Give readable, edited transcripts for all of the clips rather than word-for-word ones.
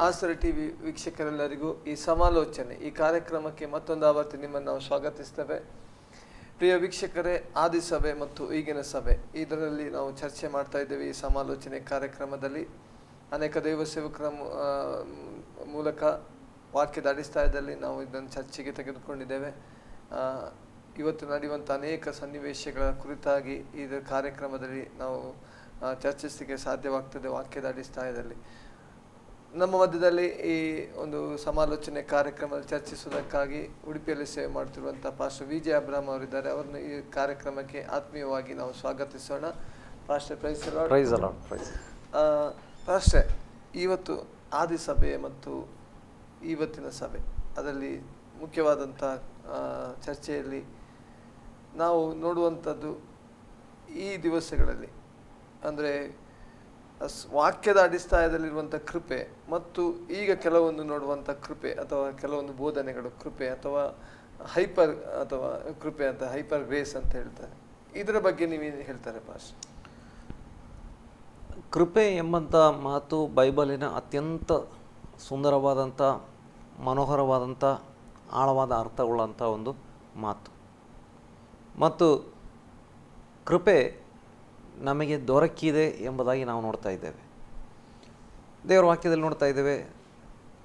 ಆಸರೆ ಟಿವಿ ವೀಕ್ಷಕರೆಲ್ಲರಿಗೂ ಈ ಸಮಾಲೋಚನೆ ಈ ಕಾರ್ಯಕ್ರಮಕ್ಕೆ ಮತ್ತೊಂದು ಆವರ್ತಿ ನಿಮ್ಮನ್ನು ನಾವು ಸ್ವಾಗತಿಸ್ತೇವೆ. ಪ್ರಿಯ ವೀಕ್ಷಕರೇ, ಆದಿಸಭೆ ಮತ್ತು ಈಗಿನ ಸಭೆ ಇದರಲ್ಲಿ ನಾವು ಚರ್ಚೆ ಮಾಡ್ತಾ ಇದ್ದೇವೆ. ಈ ಸಮಾಲೋಚನೆ ಕಾರ್ಯಕ್ರಮದಲ್ಲಿ ಅನೇಕ ದೈವ ಸೇವಕರ ಮೂಲಕ ವಾಕ್ಯದ ಅಡಿಸ್ಥಾನದಲ್ಲಿ ನಾವು ಇದನ್ನು ಚರ್ಚೆಗೆ ತೆಗೆದುಕೊಂಡಿದ್ದೇವೆ. ಇವತ್ತು ನಡೆಯುವಂಥ ಅನೇಕ ಸನ್ನಿವೇಶಗಳ ಕುರಿತಾಗಿ ಇದರ ಕಾರ್ಯಕ್ರಮದಲ್ಲಿ ನಾವು ಚರ್ಚಿಸಲಿಕ್ಕೆ ಸಾಧ್ಯವಾಗ್ತದೆ. ವಾಕ್ಯದ ಅಡಿಸ್ಥಾನದಲ್ಲಿ ನಮ್ಮ ಮಧ್ಯದಲ್ಲಿ ಈ ಒಂದು ಸಮಾಲೋಚನೆ ಕಾರ್ಯಕ್ರಮದಲ್ಲಿ ಚರ್ಚಿಸುವುದಕ್ಕಾಗಿ ಉಡುಪಿಯಲ್ಲಿ ಸೇವೆ ಮಾಡ್ತಿರುವಂಥ ಪಾಸ್ಟರ್ ವಿಜಯ ಅಬ್ರಾಮ್ ಅವರಿದ್ದಾರೆ. ಅವರನ್ನು ಈ ಕಾರ್ಯಕ್ರಮಕ್ಕೆ ಆತ್ಮೀಯವಾಗಿ ನಾವು ಸ್ವಾಗತಿಸೋಣ. Pastor praise the Lord. Pastor, ಇವತ್ತು ಆದಿಸಭೆ ಮತ್ತು ಇವತ್ತಿನ ಸಭೆ ಅದರಲ್ಲಿ ಮುಖ್ಯವಾದಂಥ ಚರ್ಚೆಯಲ್ಲಿ ನಾವು ನೋಡುವಂಥದ್ದು ಈ ದಿವಸಗಳಲ್ಲಿ ಅಂದರೆ ವಾಕ್ಯದ ಅಡಿಸ್ಥಾನದಲ್ಲಿರುವಂಥ ಕೃಪೆ ಮತ್ತು ಈಗ ಕೆಲವೊಂದು ನೋಡುವಂಥ ಕೃಪೆ ಅಥವಾ ಕೆಲವೊಂದು ಬೋಧನೆಗಳು ಕೃಪೆ ಅಥವಾ ಹೈಪರ್ ಅಥವಾ ಕೃಪೆ ಅಂತ ಹೈಪರ್ ಗ್ರೇಸ್ ಅಂತ ಹೇಳ್ತಾರೆ. ಇದರ ಬಗ್ಗೆ ನೀವೇನು ಹೇಳ್ತಾರೆ ಪಾಸ್? ಕೃಪೆ ಎಂಬಂಥ ಮಾತು ಬೈಬಲಿನ ಅತ್ಯಂತ ಸುಂದರವಾದಂಥ ಮನೋಹರವಾದಂಥ ಆಳವಾದ ಅರ್ಥವುಳ್ಳಂಥ ಒಂದು ಮಾತು. ಮತ್ತು ಕೃಪೆ ನಮಗೆ ದೊರಕಿದೆ ಎಂಬುದಾಗಿ ನಾವು ನೋಡ್ತಾ ಇದ್ದೇವೆ. ದೇವರ ವಾಕ್ಯದಲ್ಲಿ ನೋಡ್ತಾ ಇದ್ದೇವೆ,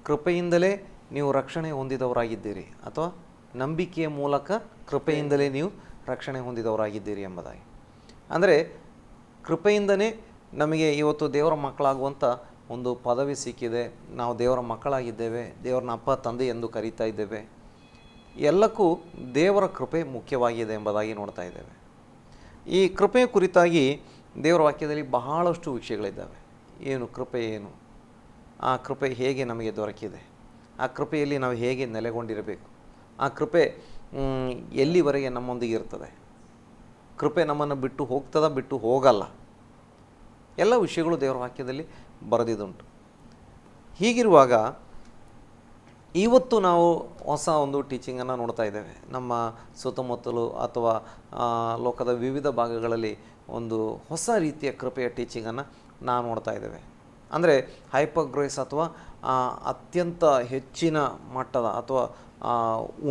ಕೃಪೆಯಿಂದಲೇ ನೀವು ರಕ್ಷಣೆ ಹೊಂದಿದವರಾಗಿದ್ದೀರಿ ಅಥವಾ ನಂಬಿಕೆಯ ಮೂಲಕ ಕೃಪೆಯಿಂದಲೇ ನೀವು ರಕ್ಷಣೆ ಹೊಂದಿದವರಾಗಿದ್ದೀರಿ ಎಂಬುದಾಗಿ. ಅಂದರೆ ಕೃಪೆಯಿಂದನೇ ನಮಗೆ ಇವತ್ತು ದೇವರ ಮಕ್ಕಳಾಗುವಂಥ ಒಂದು ಪದವಿ ಸಿಕ್ಕಿದೆ. ನಾವು ದೇವರ ಮಕ್ಕಳಾಗಿದ್ದೇವೆ, ದೇವರನ್ನ ಅಪ್ಪ ತಂದೆ ಎಂದು ಕರೀತಾ ಇದ್ದೇವೆ. ಎಲ್ಲಕ್ಕೂ ದೇವರ ಕೃಪೆ ಮುಖ್ಯವಾಗಿದೆ ಎಂಬುದಾಗಿ ನೋಡ್ತಾ ಇದ್ದೇವೆ. ಈ ಕೃಪೆಯ ಕುರಿತಾಗಿ ದೇವರ ವಾಕ್ಯದಲ್ಲಿ ಬಹಳಷ್ಟು ವಿಷಯಗಳಿದ್ದಾವೆ. ಏನು ಕೃಪೆ, ಏನು ಆ ಕೃಪೆ ಹೇಗೆ ನಮಗೆ ದೊರಕಿದೆ, ಆ ಕೃಪೆಯಲ್ಲಿ ನಾವು ಹೇಗೆ ನೆಲೆಗೊಂಡಿರಬೇಕು, ಆ ಕೃಪೆ ಎಲ್ಲಿವರೆಗೆ ನಮ್ಮೊಂದಿಗೆ ಇರ್ತದೆ, ಕೃಪೆ ನಮ್ಮನ್ನು ಬಿಟ್ಟು ಹೋಗ್ತದ ಬಿಟ್ಟು ಹೋಗಲ್ಲ, ಎಲ್ಲ ವಿಷಯಗಳು ದೇವರ ವಾಕ್ಯದಲ್ಲಿ ಬರೆದಿದ್ದುಂಟು. ಹೀಗಿರುವಾಗ ಇವತ್ತು ನಾವು ಹೊಸ ಒಂದು ಟೀಚಿಂಗನ್ನು ನೋಡ್ತಾ ಇದ್ದೇವೆ. ನಮ್ಮ ಸುತ್ತಮುತ್ತಲು ಅಥವಾ ಲೋಕದ ವಿವಿಧ ಭಾಗಗಳಲ್ಲಿ ಒಂದು ಹೊಸ ರೀತಿಯ ಕೃಪೆಯ ಟೀಚಿಂಗನ್ನು ನಾವು ನೋಡ್ತಾ ಇದ್ದೇವೆ. ಅಂದರೆ ಹೈಪರ್ ಗ್ರೇಸ್ ಅಥವಾ ಅತ್ಯಂತ ಹೆಚ್ಚಿನ ಮಟ್ಟದ ಅಥವಾ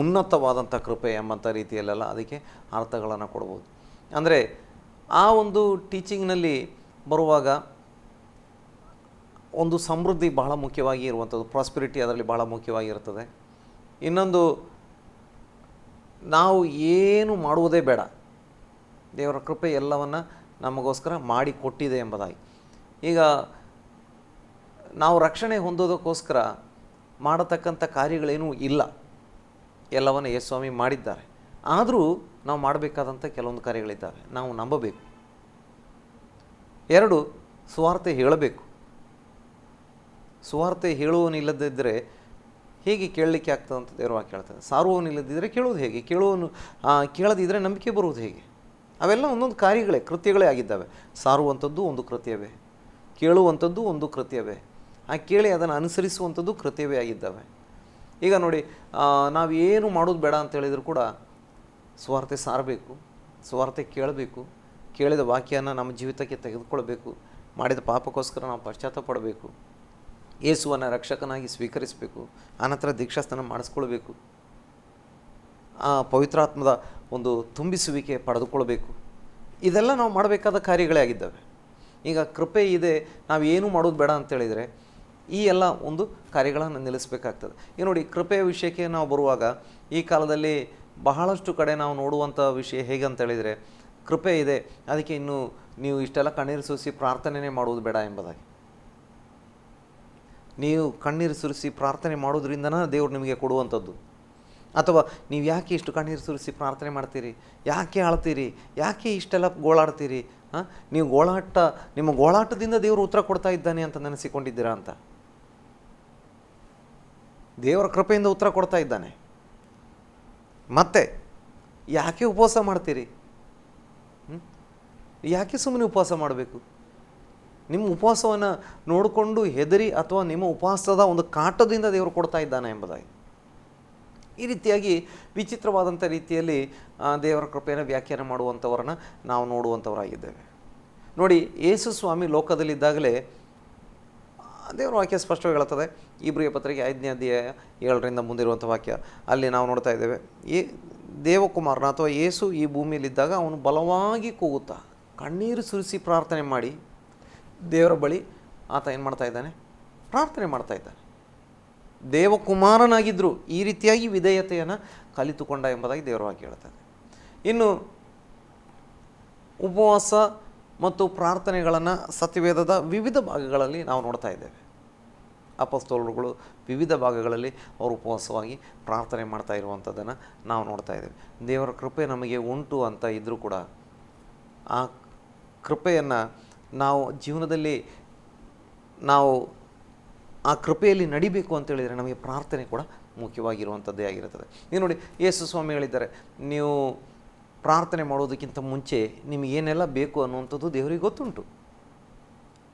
ಉನ್ನತವಾದಂಥ ಕೃಪೆ ಎಂಬಂಥ ರೀತಿಯಲ್ಲೆಲ್ಲ ಅದಕ್ಕೆ ಅರ್ಥಗಳನ್ನು ಕೊಡ್ಬೋದು. ಅಂದರೆ ಆ ಒಂದು ಟೀಚಿಂಗ್ನಲ್ಲಿ ಬರುವಾಗ ಒಂದು ಸಮೃದ್ಧಿ ಬಹಳ ಮುಖ್ಯವಾಗಿ ಇರುವಂಥದ್ದು, ಪ್ರಾಸ್ಪೆರಿಟಿ ಅದರಲ್ಲಿ ಬಹಳ ಮುಖ್ಯವಾಗಿರ್ತದೆ. ಇನ್ನೊಂದು, ನಾವು ಏನು ಮಾಡುವುದೇ ಬೇಡ, ದೇವರ ಕೃಪೆ ಎಲ್ಲವನ್ನು ನಮಗೋಸ್ಕರ ಮಾಡಿ ಕೊಟ್ಟಿದೆ ಎಂಬುದಾಗಿ. ಈಗ ನಾವು ರಕ್ಷಣೆ ಹೊಂದೋದಕ್ಕೋಸ್ಕರ ಮಾಡತಕ್ಕಂಥ ಕಾರ್ಯಗಳೇನೂ ಇಲ್ಲ, ಎಲ್ಲವನ್ನು ಯೇಸು ಸ್ವಾಮಿ ಮಾಡಿದ್ದಾರೆ. ಆದರೂ ನಾವು ಮಾಡಬೇಕಾದಂಥ ಕೆಲವೊಂದು ಕಾರ್ಯಗಳಿದ್ದಾವೆ. ನಾವು ನಂಬಬೇಕು. 2, ಸುವಾರ್ತೆ ಹೇಳಬೇಕು. ಸುವಾರ್ತೆ ಹೇಳುವವನಿಲ್ಲದಿದ್ದರೆ ಹೇಗೆ ಕೇಳಲಿಕ್ಕೆ ಆಗ್ತದೆ ಅಂತ ದೇವರ ವಾಕ್ಯ ಹೇಳ್ತದೆ. ಸಾರುವವನಿಲ್ಲದಿದ್ದರೆ ಕೇಳುವುದು ಹೇಗೆ, ಕೇಳದಿದ್ದರೆ ನಂಬಿಕೆ ಬರುವುದು ಹೇಗೆ? ಅವೆಲ್ಲ ಒಂದೊಂದು ಕಾರ್ಯಗಳೇ, ಕೃತ್ಯಗಳೇ ಆಗಿದ್ದಾವೆ. ಸಾರುವಂಥದ್ದು ಒಂದು ಕೃತ್ಯವೇ, ಕೇಳುವಂಥದ್ದು ಒಂದು ಕೃತ್ಯವೇ, ಆ ಕೇಳಿ ಅದನ್ನು ಅನುಸರಿಸುವಂಥದ್ದು ಕೃತ್ಯವೇ ಆಗಿದ್ದಾವೆ. ಈಗ ನೋಡಿ, ನಾವು ಏನು ಮಾಡೋದು ಬೇಡ ಅಂತ ಹೇಳಿದರೂ ಕೂಡ ಸುವಾರ್ತೆ ಸಾರಬೇಕು, ಸುವಾರ್ತೆ ಕೇಳಬೇಕು, ಕೇಳಿದ ವಾಕ್ಯನ ನಮ್ಮ ಜೀವಿತಕ್ಕೆ ತೆಗೆದುಕೊಳ್ಬೇಕು, ಮಾಡಿದ ಪಾಪಕ್ಕೋಸ್ಕರ ನಾವು ಪಶ್ಚಾತ್ತಾಪಡಬೇಕು, ಯೇಸುವನ್ನು ರಕ್ಷಕನಾಗಿ ಸ್ವೀಕರಿಸಬೇಕು, ಆನಂತರ ದೀಕ್ಷಾಸ್ನಾನ ಮಾಡಿಸ್ಕೊಳ್ಬೇಕು, ಆ ಪವಿತ್ರಾತ್ಮದ ಒಂದು ತುಂಬಿಸುವಿಕೆ ಪಡೆದುಕೊಳ್ಬೇಕು. ಇದೆಲ್ಲ ನಾವು ಮಾಡಬೇಕಾದ ಕಾರ್ಯಗಳೇ ಆಗಿದ್ದಾವೆ. ಈಗ ಕೃಪೆ ಇದೆ, ನಾವು ಏನು ಮಾಡೋದು ಬೇಡ ಅಂತೇಳಿದರೆ ಈ ಎಲ್ಲ ಒಂದು ಕಾರ್ಯಗಳನ್ನು ನಿಲ್ಲಿಸಬೇಕಾಗ್ತದೆ. ಈಗ ನೋಡಿ, ಕೃಪೆಯ ವಿಷಯಕ್ಕೆ ನಾವು ಬರುವಾಗ ಈ ಕಾಲದಲ್ಲಿ ಬಹಳಷ್ಟು ಕಡೆ ನಾವು ನೋಡುವಂಥ ವಿಷಯ ಹೇಗೆ ಅಂತೇಳಿದರೆ, ಕೃಪೆ ಇದೆ, ಅದಕ್ಕೆ ಇನ್ನು ನೀವು ಇಷ್ಟೆಲ್ಲ ಕಣ್ಣೀರು ಸುರಿಸಿ ಪ್ರಾರ್ಥನೆಯೇ ಮಾಡುವುದು ಬೇಡ ಎಂಬುದಾಗಿ. ನೀವು ಕಣ್ಣೀರು ಸುರಿಸಿ ಪ್ರಾರ್ಥನೆ ಮಾಡೋದ್ರಿಂದನೇ ದೇವರು ನಿಮಗೆ ಕೊಡುವಂಥದ್ದು. ಅಥವಾ ನೀವು ಯಾಕೆ ಇಷ್ಟು ಕಣ್ಣೀರು ಸುರಿಸಿ ಪ್ರಾರ್ಥನೆ ಮಾಡ್ತೀರಿ, ಯಾಕೆ ಅಳ್ತೀರಿ, ಯಾಕೆ ಇಷ್ಟೆಲ್ಲ ಗೋಳಾಡ್ತೀರಿ, ನೀವು ನಿಮ್ಮ ಗೋಳಾಟದಿಂದ ದೇವರು ಉತ್ತರ ಕೊಡ್ತಾ ಇದ್ದಾನೆ ಅಂತ ನೆನೆಸಿಕೊಂಡಿದ್ದೀರಾ ಅಂತ? ದೇವರ ಕೃಪೆಯಿಂದ ಉತ್ತರ ಕೊಡ್ತಾ ಇದ್ದಾನೆ. ಮತ್ತೆ ಯಾಕೆ ಉಪವಾಸ ಮಾಡ್ತೀರಿ, ಯಾಕೆ ಸುಮ್ಮನೆ ಉಪವಾಸ ಮಾಡಬೇಕು? ನಿಮ್ಮ ಉಪವಾಸವನ್ನು ನೋಡಿಕೊಂಡು ಹೆದರಿ ಅಥವಾ ನಿಮ್ಮ ಉಪವಾಸದ ಒಂದು ಕಾಟದಿಂದ ದೇವರು ಕೊಡ್ತಾ ಇದ್ದಾನೆ ಎಂಬುದಾಗಿ. ಈ ರೀತಿಯಾಗಿ ವಿಚಿತ್ರವಾದಂಥ ರೀತಿಯಲ್ಲಿ ದೇವರ ಕೃಪೆಯನ್ನು ವ್ಯಾಖ್ಯಾನ ಮಾಡುವಂಥವ್ರನ್ನ ನಾವು ನೋಡುವಂಥವರಾಗಿದ್ದೇವೆ. ನೋಡಿ, ಯೇಸು ಸ್ವಾಮಿ ಲೋಕದಲ್ಲಿದ್ದಾಗಲೇ ದೇವರ ವಾಕ್ಯ ಸ್ಪಷ್ಟವಾಗಿ ಹೇಳುತ್ತದೆ. ಇಬ್ರಿಯ ಪತ್ರಿಕೆ 5ನೇ ಅಧ್ಯಾಯ 7ರಿಂದ ಮುಂದಿರುವಂಥ ವಾಕ್ಯ, ಅಲ್ಲಿ ನಾವು ನೋಡ್ತಾ ಇದ್ದೇವೆ, ಈ ದೇವಕುಮಾರನ ಅಥವಾ ಯೇಸು ಈ ಭೂಮಿಯಲ್ಲಿದ್ದಾಗ ಅವನು ಬಲವಾಗಿ ಕೂಗುತ್ತಾ ಕಣ್ಣೀರು ಸುರಿಸಿ ಪ್ರಾರ್ಥನೆ ಮಾಡಿ ದೇವರ ಬಳಿ ಆತ ಏನು ಮಾಡ್ತಾ ಇದ್ದಾನೆ? ಪ್ರಾರ್ಥನೆ ಮಾಡ್ತಾ ಇದ್ದಾನೆ. ದೇವಕುಮಾರನಾಗಿದ್ದರೂ ಈ ರೀತಿಯಾಗಿ ವಿಧೇಯತೆಯನ್ನು ಕಲಿತುಕೊಂಡ ಎಂಬುದಾಗಿ ದೇವರ ವಾಕ್ಯ ಹೇಳ್ತದೆ. ಇನ್ನು ಉಪವಾಸ ಮತ್ತು ಪ್ರಾರ್ಥನೆಗಳನ್ನು ಸತ್ಯವೇದದ ವಿವಿಧ ಭಾಗಗಳಲ್ಲಿ ನಾವು ನೋಡ್ತಾ ಇದ್ದೇವೆ. ಅಪೊಸ್ತಲರುಗಳು ವಿವಿಧ ಭಾಗಗಳಲ್ಲಿ ಅವರು ಉಪವಾಸವಾಗಿ ಪ್ರಾರ್ಥನೆ ಮಾಡ್ತಾ ಇರುವಂಥದ್ದನ್ನು ನಾವು ನೋಡ್ತಾ ಇದ್ದೇವೆ. ದೇವರ ಕೃಪೆ ನಮಗೆ ಉಂಟು ಅಂತ ಇದ್ದರೂ ಕೂಡ ಆ ಕೃಪೆಯನ್ನು ನಾವು ಜೀವನದಲ್ಲಿ ನಾವು ಆ ಕೃಪೆಯಲ್ಲಿ ನಡಿಬೇಕು ಅಂತೇಳಿದರೆ ನಮಗೆ ಪ್ರಾರ್ಥನೆ ಕೂಡ ಮುಖ್ಯವಾಗಿರುವಂಥದ್ದೇ ಆಗಿರುತ್ತದೆ. ಈಗ ನೋಡಿ, ಯೇಸು ಸ್ವಾಮಿ ಹೇಳಿದ್ದಾರೆ, ನೀವು ಪ್ರಾರ್ಥನೆ ಮಾಡೋದಕ್ಕಿಂತ ಮುಂಚೆ ನಿಮಗೇನೆಲ್ಲ ಬೇಕು ಅನ್ನುವಂಥದ್ದು ದೇವರಿಗೆ ಗೊತ್ತುಂಟು.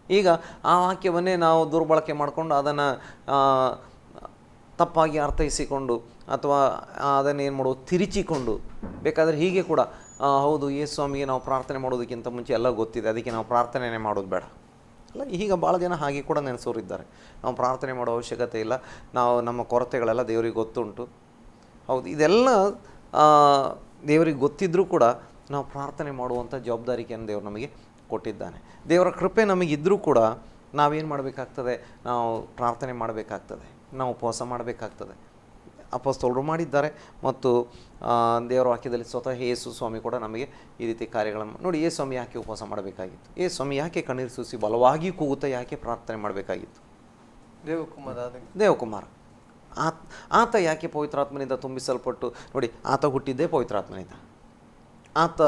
ಈಗ ಆ ವಾಕ್ಯವನ್ನೇ ನಾವು ದುರ್ಬಳಕೆ ಮಾಡಿಕೊಂಡು ಅದನ್ನು ತಪ್ಪಾಗಿ ಅರ್ಥೈಸಿಕೊಂಡು ಅಥವಾ ಅದನ್ನೇನು ಮಾಡೋದು ತಿರುಚಿಕೊಂಡು ಬೇಕಾದರೆ ಹೀಗೆ ಕೂಡ ಹೌದು ಯೇಸು ಸ್ವಾಮಿಗೆ ನಾವು ಪ್ರಾರ್ಥನೆ ಮಾಡೋದಕ್ಕಿಂತ ಮುಂಚೆ ಎಲ್ಲ ಗೊತ್ತಿದೆ, ಅದಕ್ಕೆ ನಾವು ಪ್ರಾರ್ಥನೆನೇ ಮಾಡೋದು ಬೇಡ ಅಲ್ಲ. ಈಗ ಭಾಳ ಜನ ಹಾಗೆ ಕೂಡ ನೆನೆಸೋರಿದ್ದಾರೆ. ನಾವು ಪ್ರಾರ್ಥನೆ ಮಾಡೋ ಅವಶ್ಯಕತೆ ಇಲ್ಲ, ನಾವು ನಮ್ಮ ಕೊರತೆಗಳೆಲ್ಲ ದೇವರಿಗೆ ಗೊತ್ತುಂಟು. ಹೌದು, ಇದೆಲ್ಲ ದೇವರಿಗೆ ಗೊತ್ತಿದ್ದರೂ ಕೂಡ ನಾವು ಪ್ರಾರ್ಥನೆ ಮಾಡುವಂಥ ಜವಾಬ್ದಾರಿಕೆಯನ್ನು ದೇವರು ನಮಗೆ ಕೊಟ್ಟಿದ್ದಾನೆ. ದೇವರ ಕೃಪೆ ನಮಗಿದ್ದರೂ ಕೂಡ ನಾವೇನು ಮಾಡಬೇಕಾಗ್ತದೆ? ನಾವು ಪ್ರಾರ್ಥನೆ ಮಾಡಬೇಕಾಗ್ತದೆ, ನಾವು ಉಪವಾಸ ಮಾಡಬೇಕಾಗ್ತದೆ. ಅಪೊಸ್ತಲರು ಮಾಡಿದ್ದಾರೆ ಮತ್ತು ದೇವರ ವಾಕ್ಯದಲ್ಲಿ ಸ್ವತಃ ಯೇಸು ಸ್ವಾಮಿ ಕೂಡ ನಮಗೆ ಈ ರೀತಿ ಕಾರ್ಯಗಳನ್ನು ನೋಡಿ. ಯೇಸು ಸ್ವಾಮಿ ಯಾಕೆ ಉಪವಾಸ ಮಾಡಬೇಕಾಗಿತ್ತು? ಯೇಸು ಸ್ವಾಮಿ ಯಾಕೆ ಕಣ್ಣೀರು ಸೂಸಿ ಬಲವಾಗಿ ಕೂಗುತ್ತಾ ಯಾಕೆ ಪ್ರಾರ್ಥನೆ ಮಾಡಬೇಕಾಗಿತ್ತು? ದೇವಕುಮಾರ ಆತ ಯಾಕೆ ಪವಿತ್ರಾತ್ಮನಿಂದ ತುಂಬಿಸಲ್ಪಟ್ಟು ನೋಡಿ, ಆತ ಹುಟ್ಟಿದ್ದೇ ಪವಿತ್ರಾತ್ಮನಿಂದ, ಆತ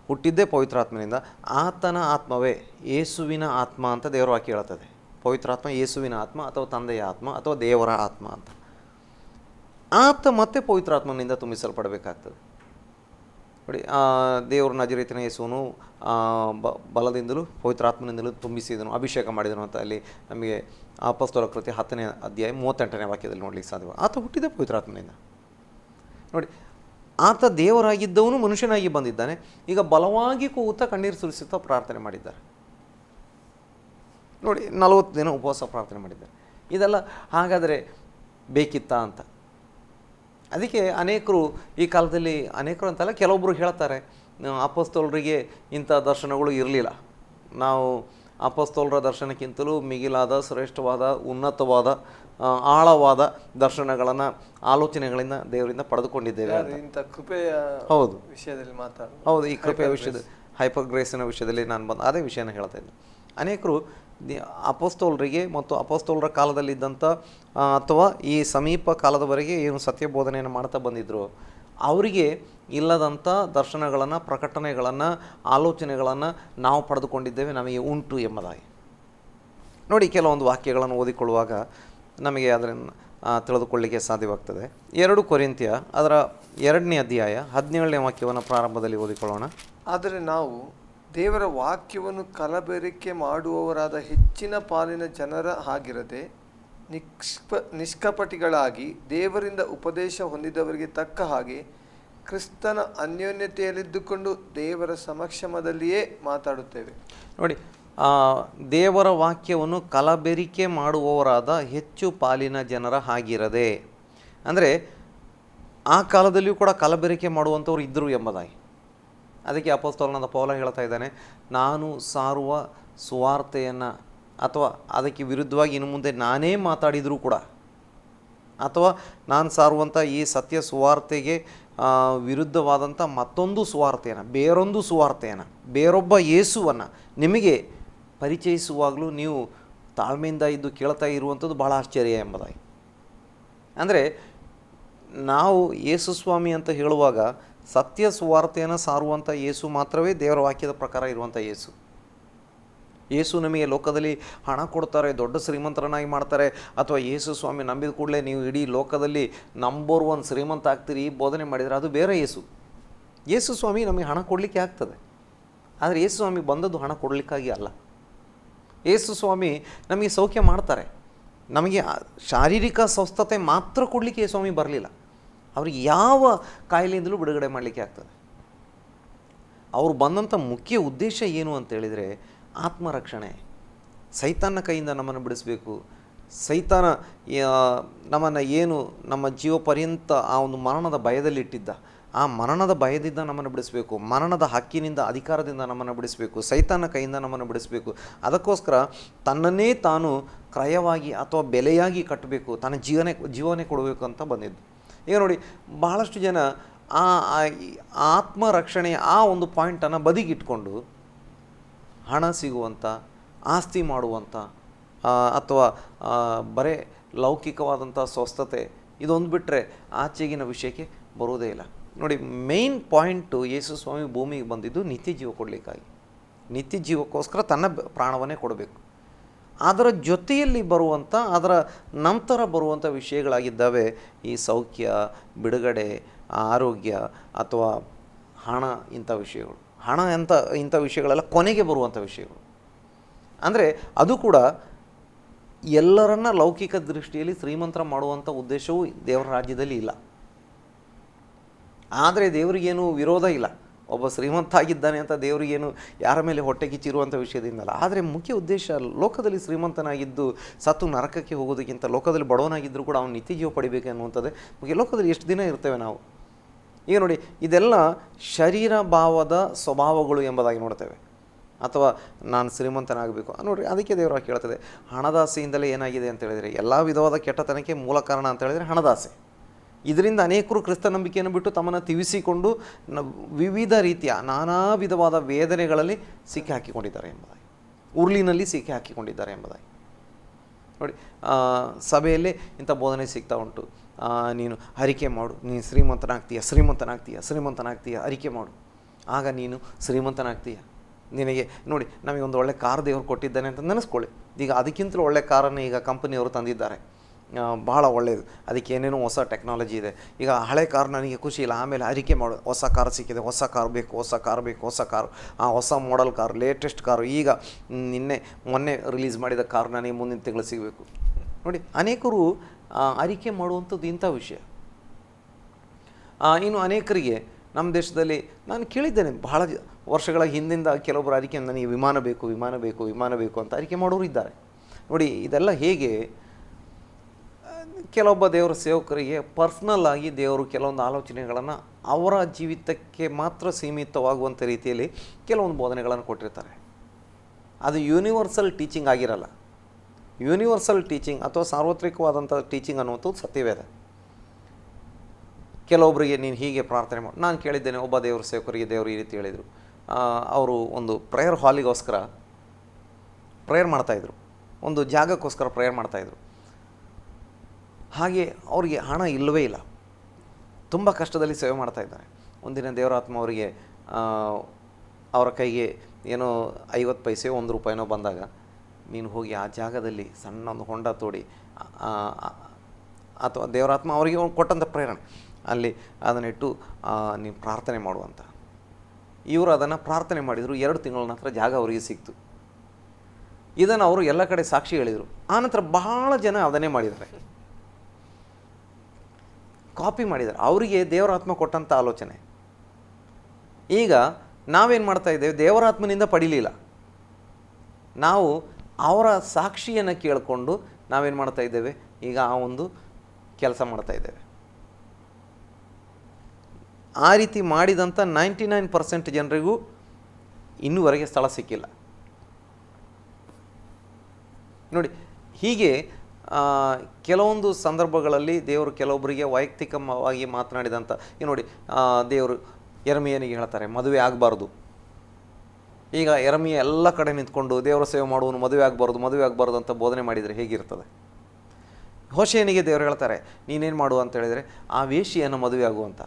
ಹುಟ್ಟಿದ್ದೇ ಪವಿತ್ರಾತ್ಮನಿಂದ. ಆತನ ಆತ್ಮವೇ ಯೇಸುವಿನ ಆತ್ಮ ಅಂತ ದೇವರ ವಾಕ್ಯ ಹೇಳ್ತದೆ. ಪವಿತ್ರಾತ್ಮ ಯೇಸುವಿನ ಆತ್ಮ ಅಥವಾ ತಂದೆಯ ಆತ್ಮ ಅಥವಾ ದೇವರ ಆತ್ಮ ಅಂತ. ಆತ ಮತ್ತೆ ಪವಿತ್ರಾತ್ಮನಿಂದ ತುಂಬಿಸಲ್ಪಡಬೇಕಾಗ್ತದೆ. ನೋಡಿ, ದೇವರು ನಜರೇತಿನ ಯೇಸುವನ್ನು ಬಲದಿಂದಲೂ ಪವಿತ್ರಾತ್ಮನಿಂದಲೂ ತುಂಬಿಸಿದನು, ಅಭಿಷೇಕ ಮಾಡಿದನು ಅಂತ ಅಲ್ಲಿ ನಮಗೆ ಅಪೊಸ್ತಲ ಕೃತ್ಯ 10ನೇ ಅಧ್ಯಾಯ 38ನೇ ವಾಕ್ಯದಲ್ಲಿ ನೋಡಲಿಕ್ಕೆ ಸಾಧ್ಯ. ಆತ ಹುಟ್ಟಿದ ಪವಿತ್ರಾತ್ಮನಿಂದ. ನೋಡಿ, ಆತ ದೇವರಾಗಿದ್ದವನು ಮನುಷ್ಯನಾಗಿ ಬಂದಿದ್ದಾನೆ. ಈಗ ಬಲವಾಗಿ ಕೂಗುತ್ತಾ ಕಣ್ಣೀರು ಸುರಿಸುತ್ತಾ ಪ್ರಾರ್ಥನೆ ಮಾಡಿದ್ದಾರೆ. ನೋಡಿ, 40 ದಿನ ಉಪವಾಸ ಪ್ರಾರ್ಥನೆ ಮಾಡಿದ್ದಾರೆ. ಇದೆಲ್ಲ ಹಾಗಾದರೆ ಬೇಕಿತ್ತಾ ಅಂತ. ಅದಕ್ಕೆ ಅನೇಕರು ಈ ಕಾಲದಲ್ಲಿ, ಅನೇಕರು ಅಂತಲ್ಲ ಕೆಲವೊಬ್ಬರು ಹೇಳ್ತಾರೆ, ಅಪೊಸ್ತಲರಿಗೆ ಇಂಥ ದರ್ಶನಗಳು ಇರಲಿಲ್ಲ, ನಾವು ಅಪೊಸ್ತಲರ ದರ್ಶನಕ್ಕಿಂತಲೂ ಮಿಗಿಲಾದ ಶ್ರೇಷ್ಠವಾದ ಉನ್ನತವಾದ ಆಳವಾದ ದರ್ಶನಗಳನ್ನು ಆಲೋಚನೆಗಳಿಂದ ದೇವರಿಂದ ಪಡೆದುಕೊಂಡಿದ್ದೇವೆ. ಹೌದು, ವಿಷಯದಲ್ಲಿ ಹೌದು, ಈ ಕೃಪೆಯ ವಿಷಯದ ಹೈಪರ್ ಗ್ರೇಸಿನ ವಿಷಯದಲ್ಲಿ ನಾನು ಅದೇ ವಿಷಯನ ಹೇಳ್ತಾ ಇದ್ದೆ. ಅನೇಕರು ಅಪೊಸ್ತಲರಿಗೆ ಮತ್ತು ಅಪೊಸ್ತಲರ ಕಾಲದಲ್ಲಿದ್ದಂಥ ಅಥವಾ ಈ ಸಮೀಪ ಕಾಲದವರೆಗೆ ಏನು ಸತ್ಯ ಬೋಧನೆಯನ್ನು ಮಾಡ್ತಾ ಬಂದಿದ್ರು, ಅವರಿಗೆ ಇಲ್ಲದಂಥ ದರ್ಶನಗಳನ್ನು, ಪ್ರಕಟಣೆಗಳನ್ನು, ಆಲೋಚನೆಗಳನ್ನು ನಾವು ಪಡೆದುಕೊಂಡಿದ್ದೇವೆ, ನಮಗೆ ಉಂಟು ಎಂಬುದಾಗಿ. ನೋಡಿ, ಕೆಲವೊಂದು ವಾಕ್ಯಗಳನ್ನು ಓದಿಕೊಳ್ಳುವಾಗ ನಮಗೆ ಅದನ್ನು ತಿಳಿದುಕೊಳ್ಳಲಿಕ್ಕೆ ಸಾಧ್ಯವಾಗ್ತದೆ. 2 ಕೊರಿಂಥ್ಯ ಅದರ 2ನೇ ಅಧ್ಯಾಯ 17ನೇ ವಾಕ್ಯವನ್ನು ಪ್ರಾರಂಭದಲ್ಲಿ ಓದಿಕೊಳ್ಳೋಣ. ಆದರೆ ನಾವು ದೇವರ ವಾಕ್ಯವನ್ನು ಕಲಬೆರಕೆ ಮಾಡುವವರಾದ ಹೆಚ್ಚಿನ ಪಾಲಿನ ಜನರ ಹಾಗಿರದೆ ನಿಷ್ಕಪಟಿಗಳಾಗಿ ದೇವರಿಂದ ಉಪದೇಶ ಹೊಂದಿದವರಿಗೆ ತಕ್ಕ ಹಾಗೆ ಕ್ರಿಸ್ತನ ಅನ್ಯೋನ್ಯತೆಯಲ್ಲಿದ್ದುಕೊಂಡು ದೇವರ ಸಮಕ್ಷಮದಲ್ಲಿಯೇ ಮಾತಾಡುತ್ತೇವೆ. ನೋಡಿ, ದೇವರ ವಾಕ್ಯವನ್ನು ಕಲಬೆರಿಕೆ ಮಾಡುವವರಾದ ಹೆಚ್ಚು ಪಾಲಿನ ಜನರ ಹಾಗಿರದೆ, ಅಂದರೆ ಆ ಕಾಲದಲ್ಲಿಯೂ ಕೂಡ ಕಲಬೆರಿಕೆ ಮಾಡುವಂಥವ್ರು ಇದ್ದರು ಎಂಬುದಾಗಿ. ಅದಕ್ಕೆ ಅಪೊಸ್ತಲನಾದ ಪೌಲ ಹೇಳ್ತಾ ಇದ್ದಾನೆ, ನಾನು ಸಾರುವ ಸುವಾರ್ತೆಯನ್ನು ಅಥವಾ ಅದಕ್ಕೆ ವಿರುದ್ಧವಾಗಿ ಇನ್ನು ಮುಂದೆ ನಾನೇ ಮಾತಾಡಿದರೂ ಕೂಡ, ಅಥವಾ ನಾನು ಸಾರುವಂಥ ಈ ಸತ್ಯ ಸುವಾರ್ತೆಗೆ ವಿರುದ್ಧವಾದಂಥ ಮತ್ತೊಂದು ಸುವಾರ್ತೆಯನ್ನು, ಬೇರೊಂದು ಸುವಾರ್ತೆಯನ್ನು, ಬೇರೊಬ್ಬ ಯೇಸುವನ್ನು ನಿಮಗೆ ಪರಿಚಯಿಸುವಾಗಲೂ ನೀವು ತಾಳ್ಮೆಯಿಂದ ಇದ್ದು ಕೇಳ್ತಾ ಇರುವಂಥದ್ದು ಭಾಳ ಆಶ್ಚರ್ಯ ಎಂಬುದಾಗಿ. ಅಂದರೆ ನಾವು ಯೇಸು ಸ್ವಾಮಿ ಅಂತ ಹೇಳುವಾಗ ಸತ್ಯ ಸುವಾರ್ತೆಯನ್ನು ಸಾರುವಂಥ ಯೇಸು ಮಾತ್ರವೇ ದೇವರ ವಾಕ್ಯದ ಪ್ರಕಾರ ಇರುವಂಥ ಯೇಸು. ಯೇಸು ನಮಗೆ ಲೋಕದಲ್ಲಿ ಹಣ ಕೊಡ್ತಾರೆ, ದೊಡ್ಡ ಶ್ರೀಮಂತರನ್ನಾಗಿ ಮಾಡ್ತಾರೆ, ಅಥವಾ ಯೇಸು ಸ್ವಾಮಿ ನಂಬಿದ ಕೂಡಲೇ ನೀವು ಇಡೀ ಲೋಕದಲ್ಲಿ ನಂಬರ್ 1 ಶ್ರೀಮಂತ ಆಗ್ತೀರಿ ಈ ಬೋಧನೆ ಮಾಡಿದರೆ ಅದು ಬೇರೆ ಯೇಸು. ಯೇಸು ಸ್ವಾಮಿ ನಮಗೆ ಹಣ ಕೊಡಲಿಕ್ಕೆ ಆಗ್ತದೆ, ಆದರೆ ಯೇಸು ಸ್ವಾಮಿ ಬಂದದ್ದು ಹಣ ಕೊಡಲಿಕ್ಕಾಗಿ ಅಲ್ಲ. ಯೇಸು ಸ್ವಾಮಿ ನಮಗೆ ಸೌಖ್ಯ ಮಾಡ್ತಾರೆ, ನಮಗೆ ಶಾರೀರಿಕ ಸ್ವಸ್ಥತೆ ಮಾತ್ರ ಕೊಡಲಿಕ್ಕೆ ಯೇಸು ಸ್ವಾಮಿ ಬರಲಿಲ್ಲ, ಅವ್ರಿಗೆ ಯಾವ ಕಾಯಿಲೆಯಿಂದಲೂ ಬಿಡುಗಡೆ ಮಾಡಲಿಕ್ಕೆ ಆಗ್ತದೆ. ಅವರು ಬಂದಂಥ ಮುಖ್ಯ ಉದ್ದೇಶ ಏನು ಅಂತೇಳಿದರೆ ಆತ್ಮರಕ್ಷಣೆ, ಸೈತಾನ ಕೈಯಿಂದ ನಮ್ಮನ್ನು ಬಿಡಿಸಬೇಕು. ಸೈತಾನ ನಮ್ಮನ್ನು ಏನು ನಮ್ಮ ಜೀವ ಪರ್ಯಂತ ಆ ಒಂದು ಮರಣದ ಭಯದಲ್ಲಿಟ್ಟಿದ್ದ, ಆ ಮರಣದ ಭಯದಿಂದ ನಮ್ಮನ್ನು ಬಿಡಿಸಬೇಕು. ಮರಣದ ಹಕ್ಕಿನಿಂದ, ಅಧಿಕಾರದಿಂದ ನಮ್ಮನ್ನು ಬಿಡಿಸಬೇಕು. ಸೈತಾನ ಕೈಯಿಂದ ನಮ್ಮನ್ನು ಬಿಡಿಸಬೇಕು. ಅದಕ್ಕೋಸ್ಕರ ತನ್ನನ್ನೇ ತಾನು ಕ್ರಯವಾಗಿ ಅಥವಾ ಬೆಲೆಯಾಗಿ ಕಟ್ಟಬೇಕು, ತನ್ನ ಜೀವನೇ ಕೊಡಬೇಕು ಅಂತ ಬಂದಿದ್ದು. ಈಗ ನೋಡಿ, ಬಹಳಷ್ಟು ಜನ ಆ ಆತ್ಮರಕ್ಷಣೆಯ ಆ ಒಂದು ಪಾಯಿಂಟನ್ನು ಬದಿಗಿಟ್ಕೊಂಡು ಹಣ ಸಿಗುವಂಥ, ಆಸ್ತಿ ಮಾಡುವಂಥ, ಅಥವಾ ಬರೇ ಲೌಕಿಕವಾದಂಥ ಸ್ವಸ್ಥತೆ ಇದೊಂದು ಬಿಟ್ಟರೆ ಆಚೆಗಿನ ವಿಷಯಕ್ಕೆ ಬರುವುದೇ ಇಲ್ಲ. ನೋಡಿ, ಮೇಯ್ನ್ ಪಾಯಿಂಟು ಯೇಸು ಸ್ವಾಮಿ ಭೂಮಿಗೆ ಬಂದಿದ್ದು ನಿತ್ಯ ಜೀವ ಕೊಡಲಿಕ್ಕಾಗಿ. ನಿತ್ಯ ಜೀವಕ್ಕೋಸ್ಕರ ತನ್ನ ಪ್ರಾಣವನ್ನೇ ಕೊಡಬೇಕು. ಅದರ ಜೊತೆಯಲ್ಲಿ ಬರುವಂಥ, ಅದರ ನಂತರ ಬರುವಂಥ ವಿಷಯಗಳಾಗಿದ್ದಾವೆ ಈ ಸೌಖ್ಯ, ಬಿಡುಗಡೆ, ಆರೋಗ್ಯ ಅಥವಾ ಹಣ. ಇಂಥ ವಿಷಯಗಳು, ಹಣ ಇಂಥ ವಿಷಯಗಳೆಲ್ಲ ಕೊನೆಗೆ ಬರುವಂಥ ವಿಷಯಗಳು. ಅಂದರೆ ಅದು ಕೂಡ ಎಲ್ಲರನ್ನ ಲೌಕಿಕ ದೃಷ್ಟಿಯಲ್ಲಿ ಶ್ರೀಮಂತರ ಮಾಡುವಂಥ ಉದ್ದೇಶವೂ ದೇವರ ರಾಜ್ಯದಲ್ಲಿ ಇಲ್ಲ. ಆದರೆ ದೇವರಿಗೇನು ವಿರೋಧ ಇಲ್ಲ. ಒಬ್ಬ ಶ್ರೀಮಂತ ಆಗಿದ್ದಾನೆ ಅಂತ ದೇವರಿಗೇನು ಯಾರ ಮೇಲೆ ಹೊಟ್ಟೆ ಕಿಚ್ಚಿರುವಂಥ ವಿಷಯದಿಂದಲ್ಲ. ಆದರೆ ಮುಖ್ಯ ಉದ್ದೇಶ, ಲೋಕದಲ್ಲಿ ಶ್ರೀಮಂತನಾಗಿದ್ದು ಸತ್ತು ನರಕಕ್ಕೆ ಹೋಗೋದಕ್ಕಿಂತ ಲೋಕದಲ್ಲಿ ಬಡವನಾಗಿದ್ದರೂ ಕೂಡ ಅವನು ನಿತ್ಯ ಜೀವ ಪಡಿಬೇಕು ಅನ್ನುವಂಥದ್ದೇ ಮುಖ್ಯ. ಲೋಕದಲ್ಲಿ ಎಷ್ಟು ದಿನ ಇರ್ತೇವೆ ನಾವು? ಈಗ ನೋಡಿ, ಇದೆಲ್ಲ ಶರೀರ ಭಾವದ ಸ್ವಭಾವಗಳು ಎಂಬುದಾಗಿ ನೋಡ್ತೇವೆ. ಅಥವಾ ನಾನು ಶ್ರೀಮಂತನಾಗಬೇಕು ನೋಡಿರಿ, ಅದಕ್ಕೆ ದೇವರು ಕೇಳ್ತದೆ, ಹಣದಾಸೆಯಿಂದಲೇ ಏನಾಗಿದೆ ಅಂತ ಹೇಳಿದರೆ, ಎಲ್ಲ ವಿಧವಾದ ಕೆಟ್ಟತನಕ್ಕೆ ಮೂಲ ಕಾರಣ ಅಂತ ಹೇಳಿದರೆ ಹಣದಾಸೆ. ಇದರಿಂದ ಅನೇಕರು ಕ್ರಿಸ್ತ ನಂಬಿಕೆಯನ್ನು ಬಿಟ್ಟು ತಮ್ಮನ್ನು ತಿವಿಸಿಕೊಂಡು ವಿವಿಧ ರೀತಿಯ ನಾನಾ ವಿಧವಾದ ವೇದನೆಗಳಲ್ಲಿ ಸಿಕ್ಕಿ ಹಾಕಿಕೊಂಡಿದ್ದಾರೆ ಎಂಬುದಾಗಿ, ಉರುಳಿನಲ್ಲಿ ಸಿಕ್ಕಿ ಹಾಕಿಕೊಂಡಿದ್ದಾರೆ ಎಂಬುದಾಗಿ ನೋಡಿ. ಸಭೆಯಲ್ಲೇ ಇಂಥ ಬೋಧನೆ ಸಿಗ್ತಾ ಉಂಟು. ನೀನು ಅರಿಕೆ ಮಾಡು, ನೀನು ಶ್ರೀಮಂತನಾಗ್ತೀಯ, ಅರಿಕೆ ಮಾಡು, ಆಗ ನೀನು ಶ್ರೀಮಂತನಾಗ್ತೀಯ. ನಿನಗೆ ನೋಡಿ, ನಮಗೆ ಒಂದು ಒಳ್ಳೆ ಕಾರ್ ದೇವರು ಕೊಟ್ಟಿದ್ದಾನೆ ಅಂತ ನೆನೆಸ್ಕೊಳ್ಳಿ. ಈಗ ಅದಕ್ಕಿಂತಲೂ ಒಳ್ಳೆ ಕಾರನ್ನು ಈಗ ಕಂಪನಿಯವರು ತಂದಿದ್ದಾರೆ, ಭಾಳ ಒಳ್ಳೆಯದು. ಅದಕ್ಕೆ ಏನೇನೋ ಹೊಸ ಟೆಕ್ನಾಲಜಿ ಇದೆ. ಈಗ ಹಳೆ ಕಾರ್ ನನಗೆ ಖುಷಿ ಇಲ್ಲ, ಆಮೇಲೆ ಅರಿಕೆ ಮಾಡು, ಹೊಸ ಕಾರ್ ಸಿಕ್ಕಿದೆ, ಹೊಸ ಕಾರು, ಆ ಹೊಸ ಮಾಡೆಲ್ ಕಾರು, ಲೇಟೆಸ್ಟ್ ಕಾರು, ಈಗ ಮೊನ್ನೆ ರಿಲೀಸ್ ಮಾಡಿದ ಕಾರು ನನಗೆ ಮುಂದಿನ ತಿಂಗಳು ಸಿಗಬೇಕು. ನೋಡಿ, ಅನೇಕರು ಅರಿಕೆ ಮಾಡುವಂಥದ್ದು ಇಂಥ ವಿಷಯ. ಇನ್ನು ಅನೇಕರಿಗೆ ನಮ್ಮ ದೇಶದಲ್ಲಿ ನಾನು ಕೇಳಿದ್ದೇನೆ, ಬಹಳ ವರ್ಷಗಳ ಹಿಂದಿಂದ ಕೆಲವೊಬ್ಬರು ಅರಿಕೆ, ನನಗೆ ವಿಮಾನ ಬೇಕು ಅಂತ ಅರಿಕೆ ಮಾಡೋರು ಇದ್ದಾರೆ. ನೋಡಿ, ಇದೆಲ್ಲ ಹೇಗೆ, ಕೆಲವೊಬ್ಬ ದೇವರ ಸೇವಕರಿಗೆ ಪರ್ಸ್ನಲ್ ಆಗಿ ದೇವರು ಕೆಲವೊಂದು ಆಲೋಚನೆಗಳನ್ನು ಅವರ ಜೀವಿತಕ್ಕೆ ಮಾತ್ರ ಸೀಮಿತವಾಗುವಂಥ ರೀತಿಯಲ್ಲಿ ಕೆಲವೊಂದು ಬೋಧನೆಗಳನ್ನು ಕೊಟ್ಟಿರ್ತಾರೆ. ಅದು ಯೂನಿವರ್ಸಲ್ ಟೀಚಿಂಗ್ ಆಗಿರಲ್ಲ. ಯೂನಿವರ್ಸಲ್ ಟೀಚಿಂಗ್ ಅಥವಾ ಸಾರ್ವತ್ರಿಕವಾದಂಥ ಟೀಚಿಂಗ್ ಅನ್ನುವಂಥದ್ದು ಸತ್ಯವೇದ. ಕೆಲವೊಬ್ಬರಿಗೆ ನೀನು ಹೀಗೆ ಪ್ರಾರ್ಥನೆ ಮಾಡಿ, ನಾನು ಕೇಳಿದ್ದೇನೆ, ಒಬ್ಬ ದೇವರ ಸೇವಕರಿಗೆ ದೇವರು ಈ ರೀತಿ ಹೇಳಿದರು. ಅವರು ಒಂದು ಪ್ರೇಯರ್ ಹಾಲಿಗೋಸ್ಕರ ಪ್ರೇಯರ್ ಮಾಡ್ತಾಯಿದ್ರು, ಒಂದು ಜಾಗಕ್ಕೋಸ್ಕರ ಪ್ರೇಯರ್ ಮಾಡ್ತಾಯಿದ್ರು. ಹಾಗೆ ಅವರಿಗೆ ಹಣ ಇಲ್ಲವೇ ಇಲ್ಲ, ತುಂಬ ಕಷ್ಟದಲ್ಲಿ ಸೇವೆ ಮಾಡ್ತಾಯಿದ್ದಾರೆ. ಒಂದಿನ ದೇವರಾತ್ಮ ಅವರಿಗೆ ಅವರ ಕೈಗೆ ಏನೋ 50 ಪೈಸೆ ₹1 ಬಂದಾಗ, ನೀನು ಹೋಗಿ ಆ ಜಾಗದಲ್ಲಿ ಸಣ್ಣ ಒಂದು ಹೊಂಡ ತೋಡಿ, ಅಥವಾ ದೇವರಾತ್ಮ ಅವರಿಗೆ ಕೊಟ್ಟಂಥ ಪ್ರೇರಣೆ, ಅಲ್ಲಿ ಅದನ್ನಿಟ್ಟು ನೀವು ಪ್ರಾರ್ಥನೆ ಮಾಡುವಂಥ. ಇವರು ಅದನ್ನು ಪ್ರಾರ್ಥನೆ ಮಾಡಿದರು. 2 ತಿಂಗಳ ನಂತರ ಜಾಗ ಅವರಿಗೆ ಸಿಕ್ತು. ಇದನ್ನು ಅವರು ಎಲ್ಲ ಕಡೆ ಸಾಕ್ಷಿ ಹೇಳಿದರು. ಆನಂತರ ಬಹಳ ಜನ ಅದನ್ನೇ ಮಾಡಿದ್ದಾರೆ, ಕಾಪಿ ಮಾಡಿದ್ದಾರೆ. ಅವರಿಗೆ ದೇವರಾತ್ಮ ಕೊಟ್ಟಂಥ ಆಲೋಚನೆ. ಈಗ ನಾವೇನು ಮಾಡ್ತಾ ಇದ್ದೇವೆ, ದೇವರಾತ್ಮನಿಂದ ಪಡೀಲಿಲ್ಲ, ನಾವು ಅವರ ಸಾಕ್ಷಿಯನ್ನು ಕೇಳಿಕೊಂಡು ನಾವೇನು ಮಾಡ್ತಾ ಇದ್ದೇವೆ, ಈಗ ಆ ಒಂದು ಕೆಲಸ ಮಾಡ್ತಾ ಇದ್ದೇವೆ. ಆ ರೀತಿ ಮಾಡಿದಂಥ 99% ಜನರಿಗೂ ಇನ್ನೂವರೆಗೆ ಸ್ಥಳ ಸಿಕ್ಕಿಲ್ಲ. ನೋಡಿ, ಹೀಗೆ ಕೆಲವೊಂದು ಸಂದರ್ಭಗಳಲ್ಲಿ ದೇವರು ಕೆಲವೊಬ್ಬರಿಗೆ ವೈಯಕ್ತಿಕವಾಗಿ ಮಾತನಾಡಿದಂಥ, ಈಗ ನೋಡಿ, ದೇವರು ಯೆರೆಮೀಯನಿಗೆ ಹೇಳ್ತಾರೆ ಮದುವೆ ಆಗಬಾರ್ದು. ಈಗ ಯೆರೆಮೀಯ ಎಲ್ಲ ಕಡೆ ನಿಂತ್ಕೊಂಡು ದೇವರ ಸೇವೆ ಮಾಡುವನು ಮದುವೆ ಆಗಬಾರ್ದು ಅಂತ ಬೋಧನೆ ಮಾಡಿದರೆ ಹೇಗಿರ್ತದೆ? ಹೋಶೇಯನಿಗೆ ದೇವರು ಹೇಳ್ತಾರೆ ನೀನೇನು ಮಾಡು ಅಂತ ಹೇಳಿದರೆ ಆ ವೇಶ್ಯೆಯನ್ನು ಮದುವೆ ಆಗುವಂತ.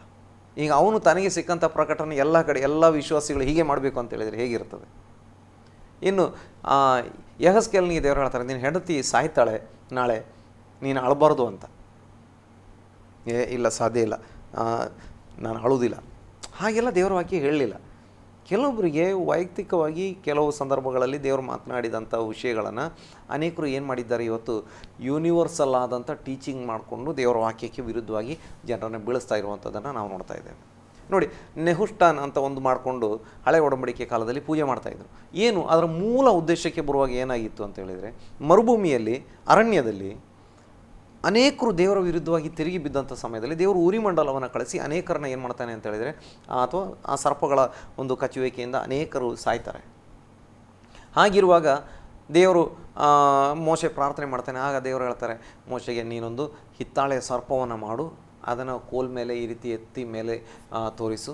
ಈಗ ಅವನು ತನಗೆ ಸಿಕ್ಕಂಥ ಪ್ರಕಟಣೆ ಎಲ್ಲ ಕಡೆ ಎಲ್ಲ ವಿಶ್ವಾಸಿಗಳು ಹೀಗೆ ಮಾಡಬೇಕು ಅಂತ ಹೇಳಿದರೆ ಹೇಗಿರ್ತದೆ? ಇನ್ನು ಯೆಹೆಜ್ಕೇಲನಿಗೆ ದೇವರು ಹೇಳ್ತಾರೆ ನೀನು ಹೆಂಡತಿ ಸಾಯ್ತಾಳೆ ನಾಳೆ, ನೀನು ಅಳಬಾರ್ದು ಅಂತ. ಇಲ್ಲ, ಸಾಧ್ಯ ಇಲ್ಲ, ನಾನು ಅಳುವುದಿಲ್ಲ, ಹಾಗೆಲ್ಲ ದೇವರ ವಾಕ್ಯ ಹೇಳಲಿಲ್ಲ. ಕೆಲವೊಬ್ಬರಿಗೆ ವೈಯಕ್ತಿಕವಾಗಿ ಕೆಲವು ಸಂದರ್ಭಗಳಲ್ಲಿ ದೇವರು ಮಾತನಾಡಿದಂಥ ವಿಷಯಗಳನ್ನು ಅನೇಕರು ಏನು ಮಾಡಿದ್ದಾರೆ, ಇವತ್ತು ಯೂನಿವರ್ಸಲ್ ಆದಂಥ ಟೀಚಿಂಗ್ ಮಾಡಿಕೊಂಡು ದೇವರ ವಾಕ್ಯಕ್ಕೆ ವಿರುದ್ಧವಾಗಿ ಜನರನ್ನು ಬೀಳಿಸ್ತಾ ಇರುವಂಥದ್ದನ್ನು ನಾವು ನೋಡ್ತಾ ಇದ್ದೇವೆ. ನೋಡಿ, ನೆಹುಷ್ಟಾನ್ ಅಂತ ಒಂದು ಮಾಡಿಕೊಂಡು ಹಳೆ ಒಡಂಬಡಿಕೆ ಕಾಲದಲ್ಲಿ ಪೂಜೆ ಮಾಡ್ತಾಯಿದ್ರು. ಏನು ಅದರ ಮೂಲ ಉದ್ದೇಶಕ್ಕೆ ಬರುವಾಗ ಏನಾಗಿತ್ತು ಅಂತ ಹೇಳಿದರೆ, ಮರುಭೂಮಿಯಲ್ಲಿ, ಅರಣ್ಯದಲ್ಲಿ ಅನೇಕರು ದೇವರ ವಿರುದ್ಧವಾಗಿ ತಿರುಗಿ ಬಿದ್ದಂಥ ಸಮಯದಲ್ಲಿ ದೇವರು ಉರಿಮಂಡಲವನ್ನು ಕಳಿಸಿ ಅನೇಕರನ್ನ ಏನು ಮಾಡ್ತಾನೆ ಅಂತ ಹೇಳಿದರೆ, ಅಥವಾ ಆ ಸರ್ಪಗಳ ಒಂದು ಕಚ್ಚುವಿಕೆಯಿಂದ ಅನೇಕರು ಸಾಯ್ತಾರೆ. ಹಾಗಿರುವಾಗ ದೇವರು ಮೋಶೆ ಪ್ರಾರ್ಥನೆ ಮಾಡ್ತಾನೆ. ಆಗ ದೇವರು ಹೇಳ್ತಾರೆ ಮೋಶೆಗೆ, ನೀನೊಂದು ಹಿತ್ತಾಳೆಯ ಸರ್ಪವನ್ನು ಮಾಡು, ಅದನ್ನು ಕೋಲ್ ಮೇಲೆ ಈ ರೀತಿ ಎತ್ತಿ ಮೇಲೆ ತೋರಿಸು,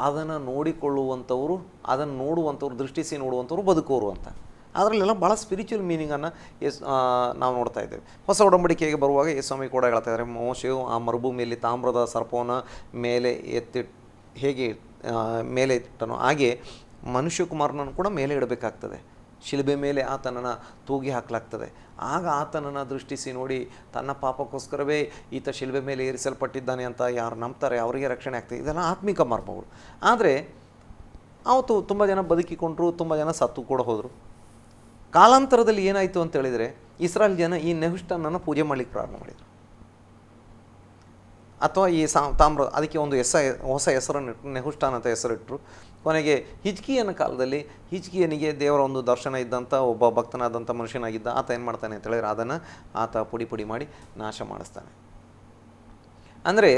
ಅದನ್ನು ನೋಡಿಕೊಳ್ಳುವಂಥವರು, ಅದನ್ನು ನೋಡುವಂಥವ್ರು, ದೃಷ್ಟಿಸಿ ನೋಡುವಂಥವ್ರು ಬದುಕೋರು ಅಂತ. ಅದರಲ್ಲೆಲ್ಲ ಭಾಳ ಸ್ಪಿರಿಚುವಲ್ ಮೀನಿಂಗನ್ನು ನಾವು ನೋಡ್ತಾ ಇದ್ದೇವೆ. ಹೊಸ ಒಡಂಬಡಿಕೆಗೆ ಬರುವಾಗ ಯೇಸುಸ್ವಾಮಿ ಕೂಡ ಹೇಳ್ತಾ ಇದ್ದಾರೆ, ಮೋಶೆಯು ಆ ಮರುಭೂಮಿಯಲ್ಲಿ ತಾಮ್ರದ ಸರ್ಪವನ್ನು ಮೇಲೆ ಹೇಗೆ ಮೇಲೆ ಇಟ್ಟನೋ ಹಾಗೆ ಮನುಷ್ಯಕುಮಾರನನ್ನು ಕೂಡ ಮೇಲೆ ಇಡಬೇಕಾಗ್ತದೆ. ಶಿಲುಬೆ ಮೇಲೆ ಆತನನ್ನು ತೂಗಿ ಹಾಕಲಾಗ್ತದೆ. ಆಗ ಆತನನ್ನು ದೃಷ್ಟಿಸಿ ನೋಡಿ ತನ್ನ ಪಾಪಕ್ಕೋಸ್ಕರವೇ ಈತ ಶಿಲುಬೆ ಮೇಲೆ ಏರಿಸಲ್ಪಟ್ಟಿದ್ದಾನೆ ಅಂತ ಯಾರು ನಂಬ್ತಾರೆ ಅವರಿಗೆ ರಕ್ಷಣೆ ಆಗ್ತದೆ. ಇದೆಲ್ಲ ಆತ್ಮಿಕ ಮರ್ಮಗಳು. ಆದರೆ ಅವತ್ತು ತುಂಬ ಜನ ಬದುಕಿಕೊಂಡ್ರು, ತುಂಬ ಜನ ಸತ್ತು ಕೂಡ ಹೋದರು. ಕಾಲಾಂತರದಲ್ಲಿ ಏನಾಯಿತು ಅಂತ ಹೇಳಿದರೆ, ಇಸ್ರಾಯೇಲ್ ಜನ ಈ ನೆಹುಷ್ಟಾನನ್ನು ಪೂಜೆ ಮಾಡಲಿಕ್ಕೆ ಪ್ರಾರಂಭ ಮಾಡಿದರು. ಅಥವಾ ಈ ತಾಮ್ರ, ಅದಕ್ಕೆ ಒಂದು ಹೊಸ ಹೆಸರನ್ನು ಇಟ್ಟರು, ನೆಹುಷ್ಟಾನ್ ಅಂತ ಹೆಸರಿಟ್ಟರು. ಕೊನೆಗೆ ಹಿಜ್ಕೀಯನ ಕಾಲದಲ್ಲಿ ಹಿಜ್ಕೀಯನಿಗೆ ದೇವರ ಒಂದು ದರ್ಶನ ಇದ್ದಂಥ ಒಬ್ಬ ಭಕ್ತನಾದಂಥ ಮನುಷ್ಯನಾಗಿದ್ದ. ಆತ ಏನು ಮಾಡ್ತಾನೆ ಅಂತ ಹೇಳಿದ್ರೆ, ಅದನ್ನು ಆತ ಪುಡಿ ಮಾಡಿ ನಾಶ ಮಾಡಿಸ್ತಾನೆ. ಅಂದರೆ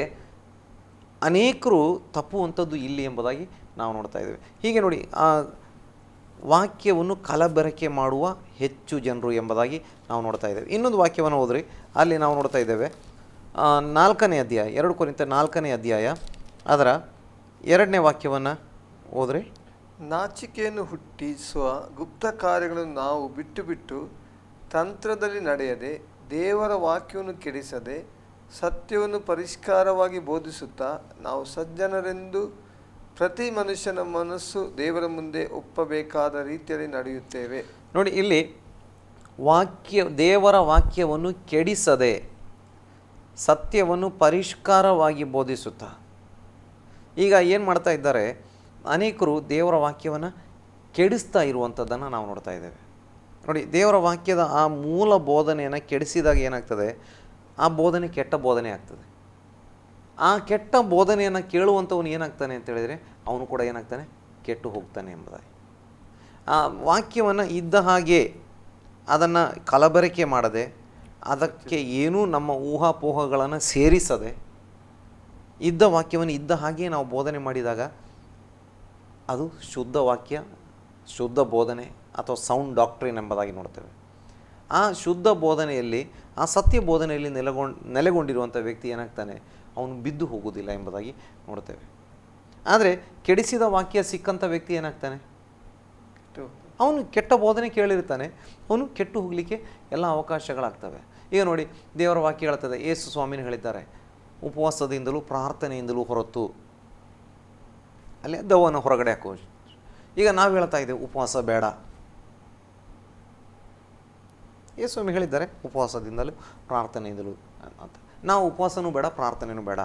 ಅನೇಕರು ತಪ್ಪುವಂಥದ್ದು ಇಲ್ಲಿ ಎಂಬುದಾಗಿ ನಾವು ನೋಡ್ತಾ ಇದ್ದೇವೆ. ಹೀಗೆ ನೋಡಿ, ಆ ವಾಕ್ಯವನ್ನು ಕಲಬೆರಕೆ ಮಾಡುವ ಹೆಚ್ಚು ಜನರು ಎಂಬುದಾಗಿ ನಾವು ನೋಡ್ತಾ ಇದ್ದೇವೆ. ಇನ್ನೊಂದು ವಾಕ್ಯವನ್ನು ಓದ್ರಿ, ಅಲ್ಲಿ ನಾವು ನೋಡ್ತಾ ಇದ್ದೇವೆ 4ನೇ ಅಧ್ಯಾಯ, 2 ಕೊರಿಂಥ 4ನೇ ಅಧ್ಯಾಯ, ಅದರ 2ನೇ ವಾಕ್ಯವನ್ನು ಓದ್ರಿ. ನಾಚಿಕೆಯನ್ನು ಹುಟ್ಟಿಸುವ ಗುಪ್ತ ಕಾರ್ಯಗಳನ್ನು ನಾವು ಬಿಟ್ಟು ತಂತ್ರದಲ್ಲಿ ನಡೆಯದೆ, ದೇವರ ವಾಕ್ಯವನ್ನು ಕೆಡಿಸದೆ, ಸತ್ಯವನ್ನು ಪರಿಷ್ಕಾರವಾಗಿ ಬೋಧಿಸುತ್ತಾ, ನಾವು ಸಜ್ಜನರೆಂದು ಪ್ರತಿ ಮನುಷ್ಯನ ಮನಸ್ಸು ದೇವರ ಮುಂದೆ ಒಪ್ಪಬೇಕಾದ ರೀತಿಯಲ್ಲಿ ನಡೆಯುತ್ತೇವೆ. ನೋಡಿ, ಇಲ್ಲಿ ದೇವರ ವಾಕ್ಯವನ್ನು ಕೆಡಿಸದೆ, ಸತ್ಯವನ್ನು ಪರಿಷ್ಕಾರವಾಗಿ ಬೋಧಿಸುತ್ತಾ. ಈಗ ಏನು ಮಾಡ್ತಾ ಇದ್ದಾರೆ, ಅನೇಕರು ದೇವರ ವಾಕ್ಯವನ್ನು ಕೆಡಿಸ್ತಾ ಇರುವಂಥದ್ದನ್ನು ನಾವು ನೋಡ್ತಾ ಇದ್ದೇವೆ. ನೋಡಿ, ದೇವರ ವಾಕ್ಯದ ಆ ಮೂಲ ಬೋಧನೆಯನ್ನು ಕೆಡಿಸಿದಾಗ ಏನಾಗ್ತದೆ, ಆ ಬೋಧನೆ ಕೆಟ್ಟ ಬೋಧನೆ ಆಗ್ತದೆ. ಆ ಕೆಟ್ಟ ಬೋಧನೆಯನ್ನು ಕೇಳುವಂಥವನು ಏನಾಗ್ತಾನೆ ಅಂತ ಹೇಳಿದರೆ, ಅವನು ಕೂಡ ಏನಾಗ್ತಾನೆ, ಕೆಟ್ಟು ಹೋಗ್ತಾನೆ ಎಂಬುದಾಗಿ. ಆ ವಾಕ್ಯವನ್ನು ಇದ್ದ ಹಾಗೆ ಅದನ್ನು ಕಲಬೆರಕೆ ಮಾಡದೆ, ಅದಕ್ಕೆ ಏನೂ ನಮ್ಮ ಊಹಾಪೋಹಗಳನ್ನು ಸೇರಿಸದೆ, ಇದ್ದ ವಾಕ್ಯವನ್ನು ಇದ್ದ ಹಾಗೆ ನಾವು ಬೋಧನೆ ಮಾಡಿದಾಗ ಅದು ಶುದ್ಧ ವಾಕ್ಯ, ಶುದ್ಧ ಬೋಧನೆ ಅಥವಾ ಸೌಂಡ್ ಡಾಕ್ಟ್ರಿನ್ ಎಂಬುದಾಗಿ ನೋಡ್ತೇವೆ. ಆ ಶುದ್ಧ ಬೋಧನೆಯಲ್ಲಿ, ಆ ಸತ್ಯ ಬೋಧನೆಯಲ್ಲಿ ನೆಲೆಗೊಂಡಿರುವಂಥ ವ್ಯಕ್ತಿ ಏನಾಗ್ತಾನೆ, ಅವನು ಬಿದ್ದು ಹೋಗುವುದಿಲ್ಲ ಎಂಬುದಾಗಿ ನೋಡ್ತೇವೆ. ಆದರೆ ಕೆಡಿಸಿದ ವಾಕ್ಯ ಸಿಕ್ಕಂಥ ವ್ಯಕ್ತಿ ಏನಾಗ್ತಾನೆ, ಅವನು ಕೆಟ್ಟ ಬೋಧನೆ ಕೇಳಿರ್ತಾನೆ, ಅವನು ಕೆಟ್ಟು ಹೋಗಲಿಕ್ಕೆ ಎಲ್ಲ ಅವಕಾಶಗಳಾಗ್ತವೆ. ಈಗ ನೋಡಿ, ದೇವರ ವಾಕ್ಯ ಹೇಳ್ತದೆ, ಯೇಸು ಸ್ವಾಮಿನ ಹೇಳಿದ್ದಾರೆ, ಉಪವಾಸದಿಂದಲೂ ಪ್ರಾರ್ಥನೆಯಿಂದಲೂ ಹೊರತು ಅಲ್ಲಿ ದೆವ್ವನ ಹೊರಗಡೆ ಹಾಕೋ. ಈಗ ನಾವು ಹೇಳ್ತಾ ಇದ್ದೇವೆ ಉಪವಾಸ ಬೇಡ. ಯೇಸು ಸ್ವಾಮಿ ಹೇಳಿದ್ದಾರೆ ಉಪವಾಸದಿಂದಲೂ ಪ್ರಾರ್ಥನೆಯಿಂದಲೂ ಅಂತ. ನಾವು ಉಪವಾಸನೂ ಬೇಡ, ಪ್ರಾರ್ಥನೆಯೂ ಬೇಡ.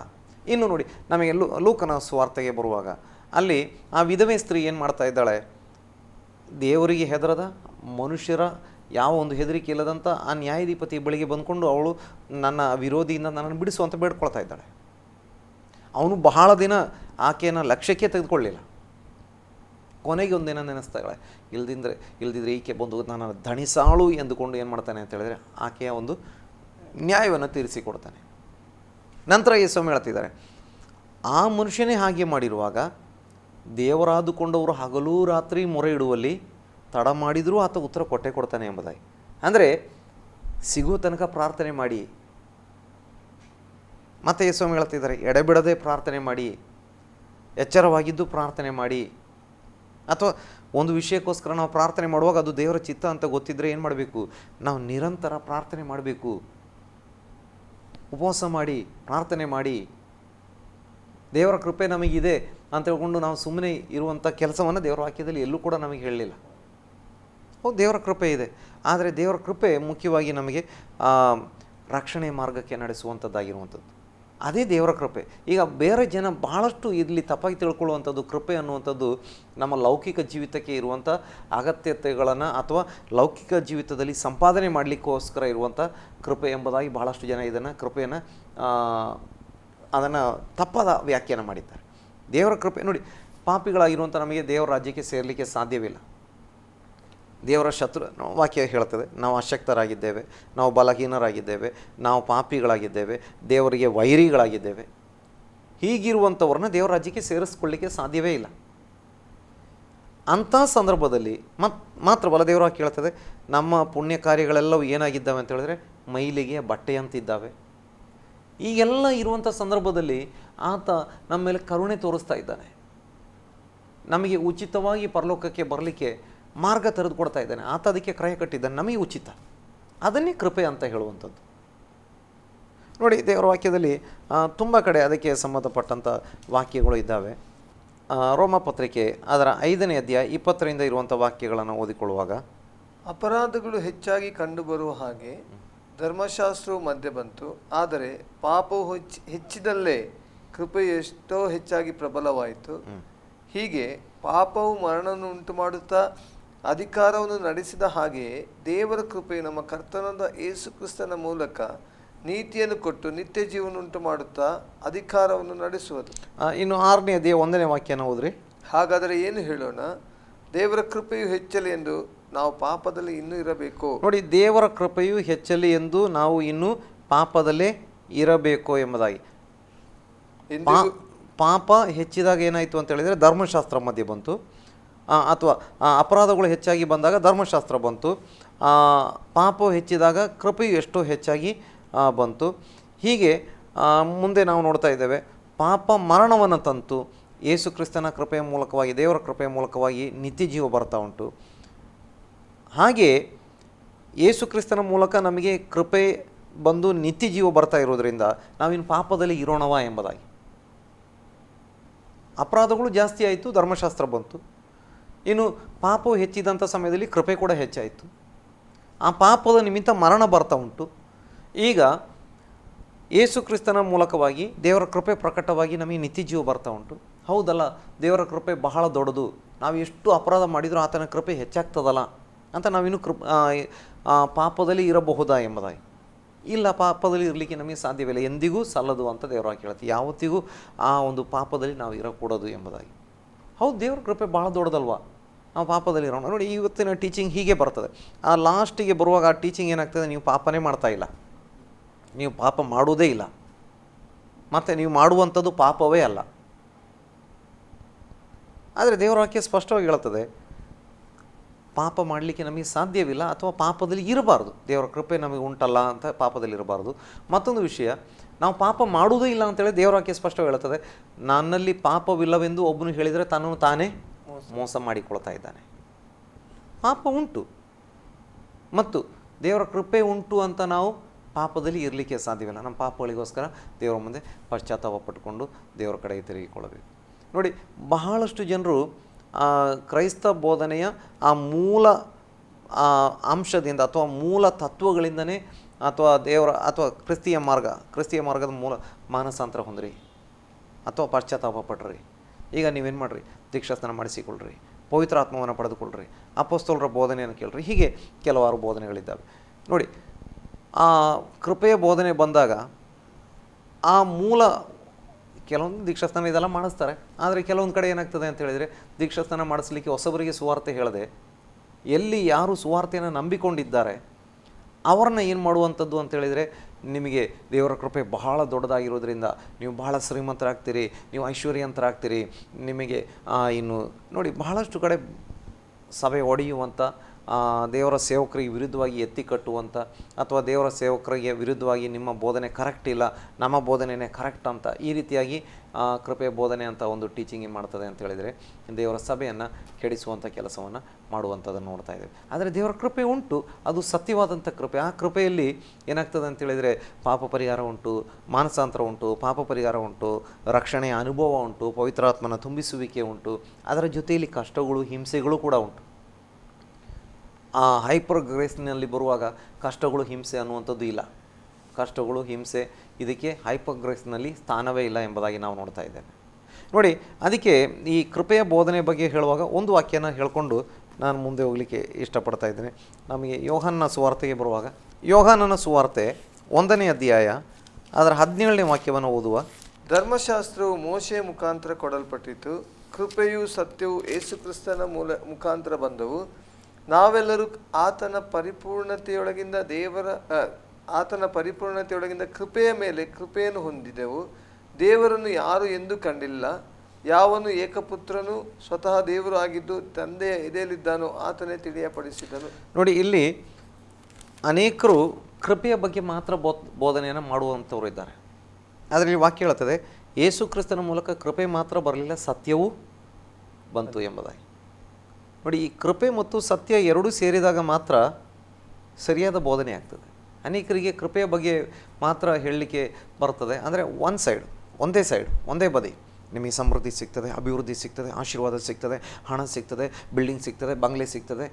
ಇನ್ನು ನೋಡಿ, ನಮಗೆ ಲೂಕನ ಸುವಾರ್ತೆಗೆ ಬರುವಾಗ ಅಲ್ಲಿ ಆ ವಿಧವೆ ಸ್ತ್ರೀ ಏನು ಮಾಡ್ತಾ ಇದ್ದಾಳೆ, ದೇವರಿಗೆ ಹೆದರದ, ಮನುಷ್ಯರ ಯಾವ ಒಂದು ಹೆದರಿಕೆ ಇಲ್ಲದಂಥ ಆ ನ್ಯಾಯಾಧಿಪತಿ ಬಳಿಗೆ ಬಂದ್ಕೊಂಡು ಅವಳು ನನ್ನ ವಿರೋಧಿಯಿಂದ ನನ್ನನ್ನು ಬಿಡಿಸುವಂತ ಬೇಡ್ಕೊಳ್ತಾ ಇದ್ದಾಳೆ. ಅವನು ಬಹಳ ದಿನ ಆಕೆಯನ್ನು ಲಕ್ಷ್ಯಕ್ಕೆ ತೆಗೆದುಕೊಳ್ಳಿಲ್ಲ. ಕೊನೆಗೆ ಒಂದಿನ ನೆನೆಸ್ತಾಳೆ, ಇಲ್ದಿದ್ರೆ ಈಕೆ ಬಂದು ನನ್ನ ಧಣಿಸಾಳು ಎಂದುಕೊಂಡು ಏನು ಮಾಡ್ತಾನೆ ಅಂತ ಹೇಳಿದ್ರೆ, ಆಕೆಯ ಒಂದು ನ್ಯಾಯವನ್ನು ತೀರಿಸಿಕೊಡ್ತಾನೆ. ನಂತರ ಯೇಸು ಹೇಳ್ತಿದ್ದಾರೆ, ಆ ಮನುಷ್ಯನೇ ಹಾಗೆ ಮಾಡಿರುವಾಗ ದೇವರಾದುಕೊಂಡವರು ಹಗಲು ರಾತ್ರಿ ಮೊರೆ ಇಡುವಲ್ಲಿ ತಡ ಮಾಡಿದರೂ ಆತ ಉತ್ತರ ಕೊಡ್ತಾನೆ ಎಂಬುದಾಗಿ. ಅಂದರೆ ಸಿಗುವ ತನಕ ಪ್ರಾರ್ಥನೆ ಮಾಡಿ. ಮತ್ತೆ ಯೇಸು ಹೇಳ್ತಿದ್ದಾರೆ, ಎಡೆಬಿಡದೆ ಪ್ರಾರ್ಥನೆ ಮಾಡಿ, ಎಚ್ಚರವಾಗಿದ್ದು ಪ್ರಾರ್ಥನೆ ಮಾಡಿ. ಅಥವಾ ಒಂದು ವಿಷಯಕ್ಕೋಸ್ಕರ ನಾವು ಪ್ರಾರ್ಥನೆ ಮಾಡುವಾಗ ಅದು ದೇವರ ಚಿತ್ತ ಅಂತ ಗೊತ್ತಿದ್ದರೆ ಏನು ಮಾಡಬೇಕು, ನಾವು ನಿರಂತರ ಪ್ರಾರ್ಥನೆ ಮಾಡಬೇಕು. ಉಪವಾಸ ಮಾಡಿ, ಪ್ರಾರ್ಥನೆ ಮಾಡಿ. ದೇವರ ಕೃಪೆ ನಮಗಿದೆ ಅಂತ ಹೇಳ್ಕೊಂಡು ನಾವು ಸುಮ್ಮನೆ ಇರುವಂಥ ಕೆಲಸವನ್ನು ದೇವರ ವಾಕ್ಯದಲ್ಲಿ ಎಲ್ಲೂ ಕೂಡ ನಮಗೆ ಹೇಳಲಿಲ್ಲ. ಹೌದು, ದೇವರ ಕೃಪೆ ಇದೆ. ಆದರೆ ದೇವರ ಕೃಪೆ ಮುಖ್ಯವಾಗಿ ನಮಗೆ ರಕ್ಷಣೆ ಮಾರ್ಗಕ್ಕೆ ನಡೆಸುವಂಥದ್ದಾಗಿರುವಂಥದ್ದು. ಅದೇ ದೇವರ ಕೃಪೆ. ಈಗ ಬೇರೆ ಜನ ಬಹಳಷ್ಟು ಇಲ್ಲಿ ತಪ್ಪಾಗಿ ತಿಳ್ಕೊಳ್ಳುವಂಥದ್ದು, ಕೃಪೆ ಅನ್ನುವಂಥದ್ದು ನಮ್ಮ ಲೌಕಿಕ ಜೀವಿತಕ್ಕೆ ಇರುವಂಥ ಅಗತ್ಯತೆಗಳನ್ನು ಅಥವಾ ಲೌಕಿಕ ಜೀವಿತದಲ್ಲಿ ಸಂಪಾದನೆ ಮಾಡಲಿಕ್ಕೋಸ್ಕರ ಇರುವಂಥ ಕೃಪೆ ಎಂಬುದಾಗಿ ಬಹಳಷ್ಟು ಜನ ಇದನ್ನು ಕೃಪೆಯನ್ನು ಅದನ್ನು ತಪ್ಪಾದ ವ್ಯಾಖ್ಯಾನ ಮಾಡಿದ್ದಾರೆ. ದೇವರ ಕೃಪೆ ನೋಡಿ, ಪಾಪಿಗಳಾಗಿರುವಂಥ ನಮಗೆ ದೇವರ ರಾಜ್ಯಕ್ಕೆ ಸೇರಲಿಕ್ಕೆ ಸಾಧ್ಯವಿಲ್ಲ. ದೇವರ ಶತ್ರು ವಾಕ್ಯ ಹೇಳ್ತದೆ, ನಾವು ಅಶಕ್ತರಾಗಿದ್ದೇವೆ, ನಾವು ಬಲಹೀನರಾಗಿದ್ದೇವೆ, ನಾವು ಪಾಪಿಗಳಾಗಿದ್ದೇವೆ, ದೇವರಿಗೆ ವೈರಿಗಳಾಗಿದ್ದೇವೆ. ಹೀಗಿರುವಂಥವ್ರನ್ನ ದೇವರ ರಾಜ್ಯಕ್ಕೆ ಸೇರಿಸ್ಕೊಳ್ಳಿಕ್ಕೆ ಸಾಧ್ಯವೇ ಇಲ್ಲ. ಅಂಥ ಸಂದರ್ಭದಲ್ಲಿ ಮಾತ್ರವಲ್ಲ, ದೇವರ ವಾಕ್ಯ ಹೇಳ್ತದೆ, ನಮ್ಮ ಪುಣ್ಯ ಕಾರ್ಯಗಳೆಲ್ಲವೂ ಏನಾಗಿದ್ದಾವೆ ಅಂತ ಹೇಳಿದ್ರೆ ಮೈಲಿಗೆ ಬಟ್ಟೆಯಂತಿದ್ದಾವೆ. ಈಗೆಲ್ಲ ಇರುವಂಥ ಸಂದರ್ಭದಲ್ಲಿ ಆತ ನಮ್ಮ ಮೇಲೆ ಕರುಣೆ ತೋರಿಸ್ತಾ ಇದ್ದಾನೆ. ನಮಗೆ ಉಚಿತವಾಗಿ ಪರಲೋಕಕ್ಕೆ ಬರಲಿಕ್ಕೆ ಮಾರ್ಗ ತೆರೆದುಕೊಡ್ತಾ ಇದ್ದಾನೆ. ಆತ ಅದಕ್ಕೆ ಕ್ರಯ ಕಟ್ಟಿದ್ದಾನೆ, ನಮಗೆ ಉಚಿತ. ಅದನ್ನೇ ಕೃಪೆ ಅಂತ ಹೇಳುವಂಥದ್ದು. ನೋಡಿ, ದೇವರ ವಾಕ್ಯದಲ್ಲಿ ತುಂಬ ಕಡೆ ಅದಕ್ಕೆ ಸಂಬಂಧಪಟ್ಟಂಥ ವಾಕ್ಯಗಳು ಇದ್ದಾವೆ. ರೋಮ ಪತ್ರಿಕೆ ಅದರ 5ನೇ ಅಧ್ಯಾಯ 20ರಿಂದ ಇರುವಂಥ ವಾಕ್ಯಗಳನ್ನು ಓದಿಕೊಳ್ಳುವಾಗ, ಅಪರಾಧಗಳು ಹೆಚ್ಚಾಗಿ ಕಂಡುಬರುವ ಹಾಗೆ ಧರ್ಮಶಾಸ್ತ್ರವು ಮಧ್ಯೆ ಬಂತು, ಆದರೆ ಪಾಪವು ಹೆಚ್ಚಿದಲ್ಲೇ ಕೃಪೆಯು ಎಷ್ಟೋ ಹೆಚ್ಚಾಗಿ ಪ್ರಬಲವಾಯಿತು. ಹೀಗೆ ಪಾಪವು ಮರಣವನ್ನು ಉಂಟು ಮಾಡುತ್ತಾ ಅಧಿಕಾರವನ್ನು ನಡೆಸಿದ ಹಾಗೆಯೇ ದೇವರ ಕೃಪೆಯು ನಮ್ಮ ಕರ್ತನಾದ ಯೇಸು ಕ್ರಿಸ್ತನ ಮೂಲಕ ನೀತಿಯನ್ನು ಕೊಟ್ಟು ನಿತ್ಯ ಜೀವನ ಉಂಟು ಮಾಡುತ್ತಾ ಅಧಿಕಾರವನ್ನು ನಡೆಸುವುದು. ಇನ್ನು 6ನೇ ಅಧ್ಯಾಯ 1ನೇ ವಾಕ್ಯನ ಓದ್ರಿ. ಹಾಗಾದರೆ ಏನು ಹೇಳೋಣ? ದೇವರ ಕೃಪೆಯು ಹೆಚ್ಚಲಿ ಎಂದು ನಾವು ಪಾಪದಲ್ಲಿ ಇನ್ನೂ ಇರಬೇಕು. ನೋಡಿ, ದೇವರ ಕೃಪೆಯು ಹೆಚ್ಚಲಿ ಎಂದು ನಾವು ಇನ್ನೂ ಪಾಪದಲ್ಲೇ ಇರಬೇಕು ಎಂಬುದಾಗಿ. ಪಾಪ ಹೆಚ್ಚಿದಾಗ ಏನಾಯಿತು ಅಂತ ಹೇಳಿದರೆ ಧರ್ಮಶಾಸ್ತ್ರ ಮಧ್ಯೆ ಬಂತು, ಅಥವಾ ಅಪರಾಧಗಳು ಹೆಚ್ಚಾಗಿ ಬಂದಾಗ ಧರ್ಮಶಾಸ್ತ್ರ ಬಂತು. ಪಾಪವು ಹೆಚ್ಚಿದಾಗ ಕೃಪೆಯು ಎಷ್ಟೋ ಹೆಚ್ಚಾಗಿ ಬಂತು. ಹೀಗೆ ಮುಂದೆ ನಾವು ನೋಡ್ತಾ ಇದ್ದೇವೆ, ಪಾಪ ಮರಣವನ್ನು ತಂತು. ಯೇಸು ಕ್ರಿಸ್ತನ ಕೃಪೆಯ ಮೂಲಕವಾಗಿ, ದೇವರ ಕೃಪೆಯ ಮೂಲಕವಾಗಿ ನಿತ್ಯ ಜೀವ ಬರ್ತಾ ಉಂಟು. ಹಾಗೆ ಯೇಸು ಕ್ರಿಸ್ತನ ಮೂಲಕ ನಮಗೆ ಕೃಪೆ ಬಂದು ನಿತ್ಯ ಜೀವ ಬರ್ತಾ ಇರೋದರಿಂದ ನಾವಿನ್ನು ಪಾಪದಲ್ಲಿ ಇರೋಣವಾ ಎಂಬುದಾಗಿ. ಅಪರಾಧಗಳು ಜಾಸ್ತಿ ಆಯಿತು, ಧರ್ಮಶಾಸ್ತ್ರ ಬಂತು. ಇನ್ನು ಪಾಪವು ಹೆಚ್ಚಿದಂಥ ಸಮಯದಲ್ಲಿ ಕೃಪೆ ಕೂಡ ಹೆಚ್ಚಾಯಿತು. ಆ ಪಾಪದ ನಿಮಿತ್ತ ಮರಣ ಬರ್ತಾ ಉಂಟು. ಈಗ ಯೇಸು ಕ್ರಿಸ್ತನ ಮೂಲಕವಾಗಿ ದೇವರ ಕೃಪೆ ಪ್ರಕಟವಾಗಿ ನಮಗೆ ನಿತ್ಯ ಜೀವ ಬರ್ತಾ ಉಂಟು. ಹೌದಲ್ಲ, ದೇವರ ಕೃಪೆ ಬಹಳ ದೊಡ್ಡದು. ನಾವು ಎಷ್ಟು ಅಪರಾಧ ಮಾಡಿದರೂ ಆತನ ಕೃಪೆ ಹೆಚ್ಚಾಗ್ತದಲ್ಲ ಅಂತ ನಾವಿನ್ನು ಪಾಪದಲ್ಲಿ ಇರಬಹುದಾ ಎಂಬುದಾಗಿ. ಇಲ್ಲ, ಪಾಪದಲ್ಲಿ ಇರಲಿಕ್ಕೆ ನಮಗೆ ಸಾಧ್ಯವಿಲ್ಲ, ಎಂದಿಗೂ ಸಲ್ಲದು ಅಂತ ದೇವರ ಕೇಳುತ್ತೆ. ಯಾವತ್ತಿಗೂ ಆ ಒಂದು ಪಾಪದಲ್ಲಿ ನಾವು ಇರಕೂಡದು ಎಂಬುದಾಗಿ. ಹೌದು, ದೇವರ ಕೃಪೆ ಭಾಳ ದೊಡ್ಡದಲ್ವಾ, ನಾವು ಪಾಪದಲ್ಲಿ ಇರೋಣ. ನೋಡಿ, ಇವತ್ತಿನ ಟೀಚಿಂಗ್ ಹೀಗೆ ಬರ್ತದೆ. ಆ ಲಾಸ್ಟಿಗೆ ಬರುವಾಗ ಆ ಟೀಚಿಂಗ್ ಏನಾಗ್ತದೆ, ನೀವು ಪಾಪನೇ ಮಾಡ್ತಾ ಇಲ್ಲ, ನೀವು ಪಾಪ ಮಾಡುವುದೇ ಇಲ್ಲ, ಮತ್ತು ನೀವು ಮಾಡುವಂಥದ್ದು ಪಾಪವೇ ಅಲ್ಲ. ಆದರೆ ದೇವರ ವಾಕ್ಯ ಸ್ಪಷ್ಟವಾಗಿ ಹೇಳ್ತದೆ, ಪಾಪ ಮಾಡಲಿಕ್ಕೆ ನಮಗೆ ಸಾಧ್ಯವಿಲ್ಲ, ಅಥವಾ ಪಾಪದಲ್ಲಿ ಇರಬಾರ್ದು. ದೇವರ ಕೃಪೆ ನಮಗೆ ಉಂಟಲ್ಲ ಅಂತ ಪಾಪದಲ್ಲಿ ಇರಬಾರ್ದು. ಮತ್ತೊಂದು ವಿಷಯ, ನಾವು ಪಾಪ ಮಾಡುವುದೇ ಇಲ್ಲ ಅಂತೇಳಿ ದೇವರ ವಾಕ್ಯ ಸ್ಪಷ್ಟವಾಗಿ ಹೇಳ್ತದೆ, ನನ್ನಲ್ಲಿ ಪಾಪವಿಲ್ಲವೆಂದು ಒಬ್ಬನು ಹೇಳಿದರೆ ತನ್ನನ್ನು ತಾನೇ ಮೋಸ ಮಾಡಿಕೊಳ್ತಾ ಇದ್ದಾನೆ. ಪಾಪ ಉಂಟು ಮತ್ತು ದೇವರ ಕೃಪೆ ಉಂಟು ಅಂತ ನಾವು ಪಾಪದಲ್ಲಿ ಇರಲಿಕ್ಕೆ ಸಾಧ್ಯವಿಲ್ಲ. ನಮ್ಮ ಪಾಪಗಳಿಗೋಸ್ಕರ ದೇವರ ಮುಂದೆ ಪಶ್ಚಾತ್ತಾಪ ಪಟ್ಟುಕೊಂಡು ದೇವರ ಕಡೆಗೆ ತಿರುಗಿಕೊಳ್ಳಬೇಕು. ನೋಡಿ, ಬಹಳಷ್ಟು ಜನರು ಕ್ರೈಸ್ತ ಬೋಧನೆಯ ಆ ಮೂಲ ಅಂಶದಿಂದ ಅಥವಾ ಮೂಲ ತತ್ವಗಳಿಂದನೇ ಅಥವಾ ದೇವರ ಅಥವಾ ಕ್ರಿಸ್ತಿಯ ಮಾರ್ಗದ ಮೂಲ ಮಾನಸಾಂತರ ಹೊಂದ್ರಿ ಅಥವಾ ಪಶ್ಚಾತ್ತಾಪ ಪಡ್ರಿ. ಈಗ ನೀವೇನು ಮಾಡಿರಿ, ದೀಕ್ಷಾಸ್ನಾನ ಮಾಡಿಸಿಕೊಳ್ಳ್ರಿ, ಪವಿತ್ರ ಆತ್ಮವನ್ನು ಪಡೆದುಕೊಳ್ಳ್ರಿ, ಅಪೊಸ್ತಲರ ಬೋಧನೆಯನ್ನು ಕೇಳ್ರಿ. ಹೀಗೆ ಕೆಲವಾರು ಬೋಧನೆಗಳಿದ್ದಾವೆ. ನೋಡಿ, ಆ ಕೃಪೆಯ ಬೋಧನೆ ಬಂದಾಗ ಆ ಮೂಲ ಕೆಲವೊಂದು ದೀಕ್ಷಾಸ್ನಾನ ಇದೆಲ್ಲ ಮಾಡಿಸ್ತಾರೆ. ಆದರೆ ಕೆಲವೊಂದು ಕಡೆ ಏನಾಗ್ತದೆ ಅಂತ ಹೇಳಿದರೆ, ದೀಕ್ಷಾಸ್ನಾನ ಮಾಡಿಸ್ಲಿಕ್ಕೆ ಹೊಸಬರಿಗೆ ಸುವಾರ್ತೆ ಹೇಳದೆ ಎಲ್ಲಿ ಯಾರು ಸುವಾರ್ತೆಯನ್ನು ನಂಬಿಕೊಂಡಿದ್ದಾರೆ ಅವ್ರನ್ನ ಏನು ಮಾಡುವಂಥದ್ದು ಅಂತೇಳಿದರೆ, ನಿಮಗೆ ದೇವರ ಕೃಪೆ ಬಹಳ ದೊಡ್ಡದಾಗಿರೋದ್ರಿಂದ ನೀವು ಬಹಳ ಶ್ರೀಮಂತರಾಗ್ತೀರಿ, ನೀವು ಐಶ್ವರ್ಯವಂತರಾಗ್ತೀರಿ, ನಿಮಗೆ ಇನ್ನು ನೋಡಿ ಬಹಳಷ್ಟು ಕಡೆ ಸಭೆ ಒಡೆಯುವಂಥ, ದೇವರ ಸೇವಕರಿಗೆ ವಿರುದ್ಧವಾಗಿ ಎತ್ತಿ ಕಟ್ಟುವಂಥ, ಅಥವಾ ದೇವರ ಸೇವಕರಿಗೆ ವಿರುದ್ಧವಾಗಿ ನಿಮ್ಮ ಬೋಧನೆ ಕರೆಕ್ಟ್ ಇಲ್ಲ, ನಮ್ಮ ಬೋಧನೆಯೇ ಕರೆಕ್ಟ್ ಅಂತ ಈ ರೀತಿಯಾಗಿ ಕೃಪೆಯ ಬೋಧನೆ ಅಂತ ಒಂದು ಟೀಚಿಂಗ್ ಏನು ಮಾಡ್ತದೆ ಅಂತ ಹೇಳಿದರೆ, ದೇವರ ಸಭೆಯನ್ನು ಕೆಡಿಸುವಂಥ ಕೆಲಸವನ್ನು ಮಾಡುವಂಥದ್ದನ್ನು ನೋಡ್ತಾ ಇದ್ದೇವೆ. ಆದರೆ ದೇವರ ಕೃಪೆ ಉಂಟು, ಅದು ಸತ್ಯವಾದಂಥ ಕೃಪೆ. ಆ ಕೃಪೆಯಲ್ಲಿ ಏನಾಗ್ತದೆ ಅಂತ ಹೇಳಿದರೆ, ಪಾಪ ಪರಿಹಾರ ಉಂಟು, ಮಾನಸಾಂತರ ಉಂಟು, ಪಾಪ ಪರಿಹಾರ ಉಂಟು, ರಕ್ಷಣೆಯ ಅನುಭವ ಉಂಟು, ಪವಿತ್ರಾತ್ಮನ ತುಂಬಿಸುವಿಕೆ ಉಂಟು. ಅದರ ಜೊತೆಯಲ್ಲಿ ಕಷ್ಟಗಳು, ಹಿಂಸೆಗಳು ಕೂಡ ಉಂಟು. ಆ ಹೈಪರ್ ಗ್ರೇಸ್ನಲ್ಲಿ ಬರುವಾಗ ಕಷ್ಟಗಳು, ಹಿಂಸೆ ಅನ್ನುವಂಥದ್ದು ಇಲ್ಲ. ಕಷ್ಟಗಳು, ಹಿಂಸೆ ಇದಕ್ಕೆ ಹೈಪರ್ ಗ್ರೇಸ್ನಲ್ಲಿ ಸ್ಥಾನವೇ ಇಲ್ಲ ಎಂಬುದಾಗಿ ನಾವು ನೋಡ್ತಾ ಇದ್ದೇವೆ. ನೋಡಿ, ಅದಕ್ಕೆ ಈ ಕೃಪೆಯ ಬೋಧನೆ ಬಗ್ಗೆ ಹೇಳುವಾಗ ಒಂದು ವಾಕ್ಯನ ಹೇಳಿಕೊಂಡು ನಾನು ಮುಂದೆ ಹೋಗಲಿಕ್ಕೆ ಇಷ್ಟಪಡ್ತಾ ಇದ್ದೇನೆ. ನಮಗೆ ಯೋಹಾನನ ಸುವಾರ್ತೆಗೆ ಬರುವಾಗ, ಯೋಹಾನನ ಸುವಾರ್ತೆ 1ನೇ ಅಧ್ಯಾಯ ಅದರ 17ನೇ ವಾಕ್ಯವನ್ನು ಓದುವ. ಧರ್ಮಶಾಸ್ತ್ರವು ಮೋಶೆಯ ಮುಖಾಂತರ ಕೊಡಲ್ಪಟ್ಟಿತು, ಕೃಪೆಯು ಸತ್ಯವು ಯೇಸು ಕ್ರಿಸ್ತನ ಮುಖಾಂತರ ಬಂದವು. ನಾವೆಲ್ಲರೂ ಆತನ ಪರಿಪೂರ್ಣತೆಯೊಳಗಿಂದ ಕೃಪೆಯ ಮೇಲೆ ಕೃಪೆಯನ್ನು ಹೊಂದಿದೆವು. ದೇವರನ್ನು ಯಾರು ಎಂದೂ ಕಂಡಿಲ್ಲ. ಯಾವನು ಏಕಪುತ್ರನು ಸ್ವತಃ ದೇವರು ಆಗಿದ್ದು ತಂದೆಯ ಎದೆಯಲ್ಲಿದ್ದಾನೋ ಆತನೇ ತಿಳಿಯಪಡಿಸಿದನು. ನೋಡಿ, ಇಲ್ಲಿ ಅನೇಕರು ಕೃಪೆಯ ಬಗ್ಗೆ ಮಾತ್ರ ಬೋಧನೆಯನ್ನು ಮಾಡುವಂಥವ್ರು ಇದ್ದಾರೆ. ಆದರೆ ಇಲ್ಲಿ ವಾಕ್ಯ ಹೇಳ್ತದೆ, ಯೇಸು ಕ್ರಿಸ್ತನ ಮೂಲಕ ಕೃಪೆ ಮಾತ್ರ ಬರಲಿಲ್ಲ, ಸತ್ಯವೂ ಬಂತು ಎಂಬುದಾಗಿ. ನೋಡಿ, ಈ ಕೃಪೆ ಮತ್ತು ಸತ್ಯ ಎರಡೂ ಸೇರಿದಾಗ ಮಾತ್ರ ಸರಿಯಾದ ಬೋಧನೆ ಆಗ್ತದೆ. ಅನೇಕರಿಗೆ ಕೃಪೆಯ ಬಗ್ಗೆ ಮಾತ್ರ ಹೇಳಲಿಕ್ಕೆ ಬರ್ತದೆ. ಅಂದರೆ ಒಂದೇ ಬದಿ ನಿಮಗೆ ಸಮೃದ್ಧಿ ಸಿಗ್ತದೆ, ಅಭಿವೃದ್ಧಿ ಸಿಗ್ತದೆ, ಆಶೀರ್ವಾದ ಸಿಗ್ತದೆ, ಹಣ ಸಿಗ್ತದೆ, ಬಿಲ್ಡಿಂಗ್ ಸಿಗ್ತದೆ, ಬಂಗ್ಲೆ ಸಿಗ್ತದೆ,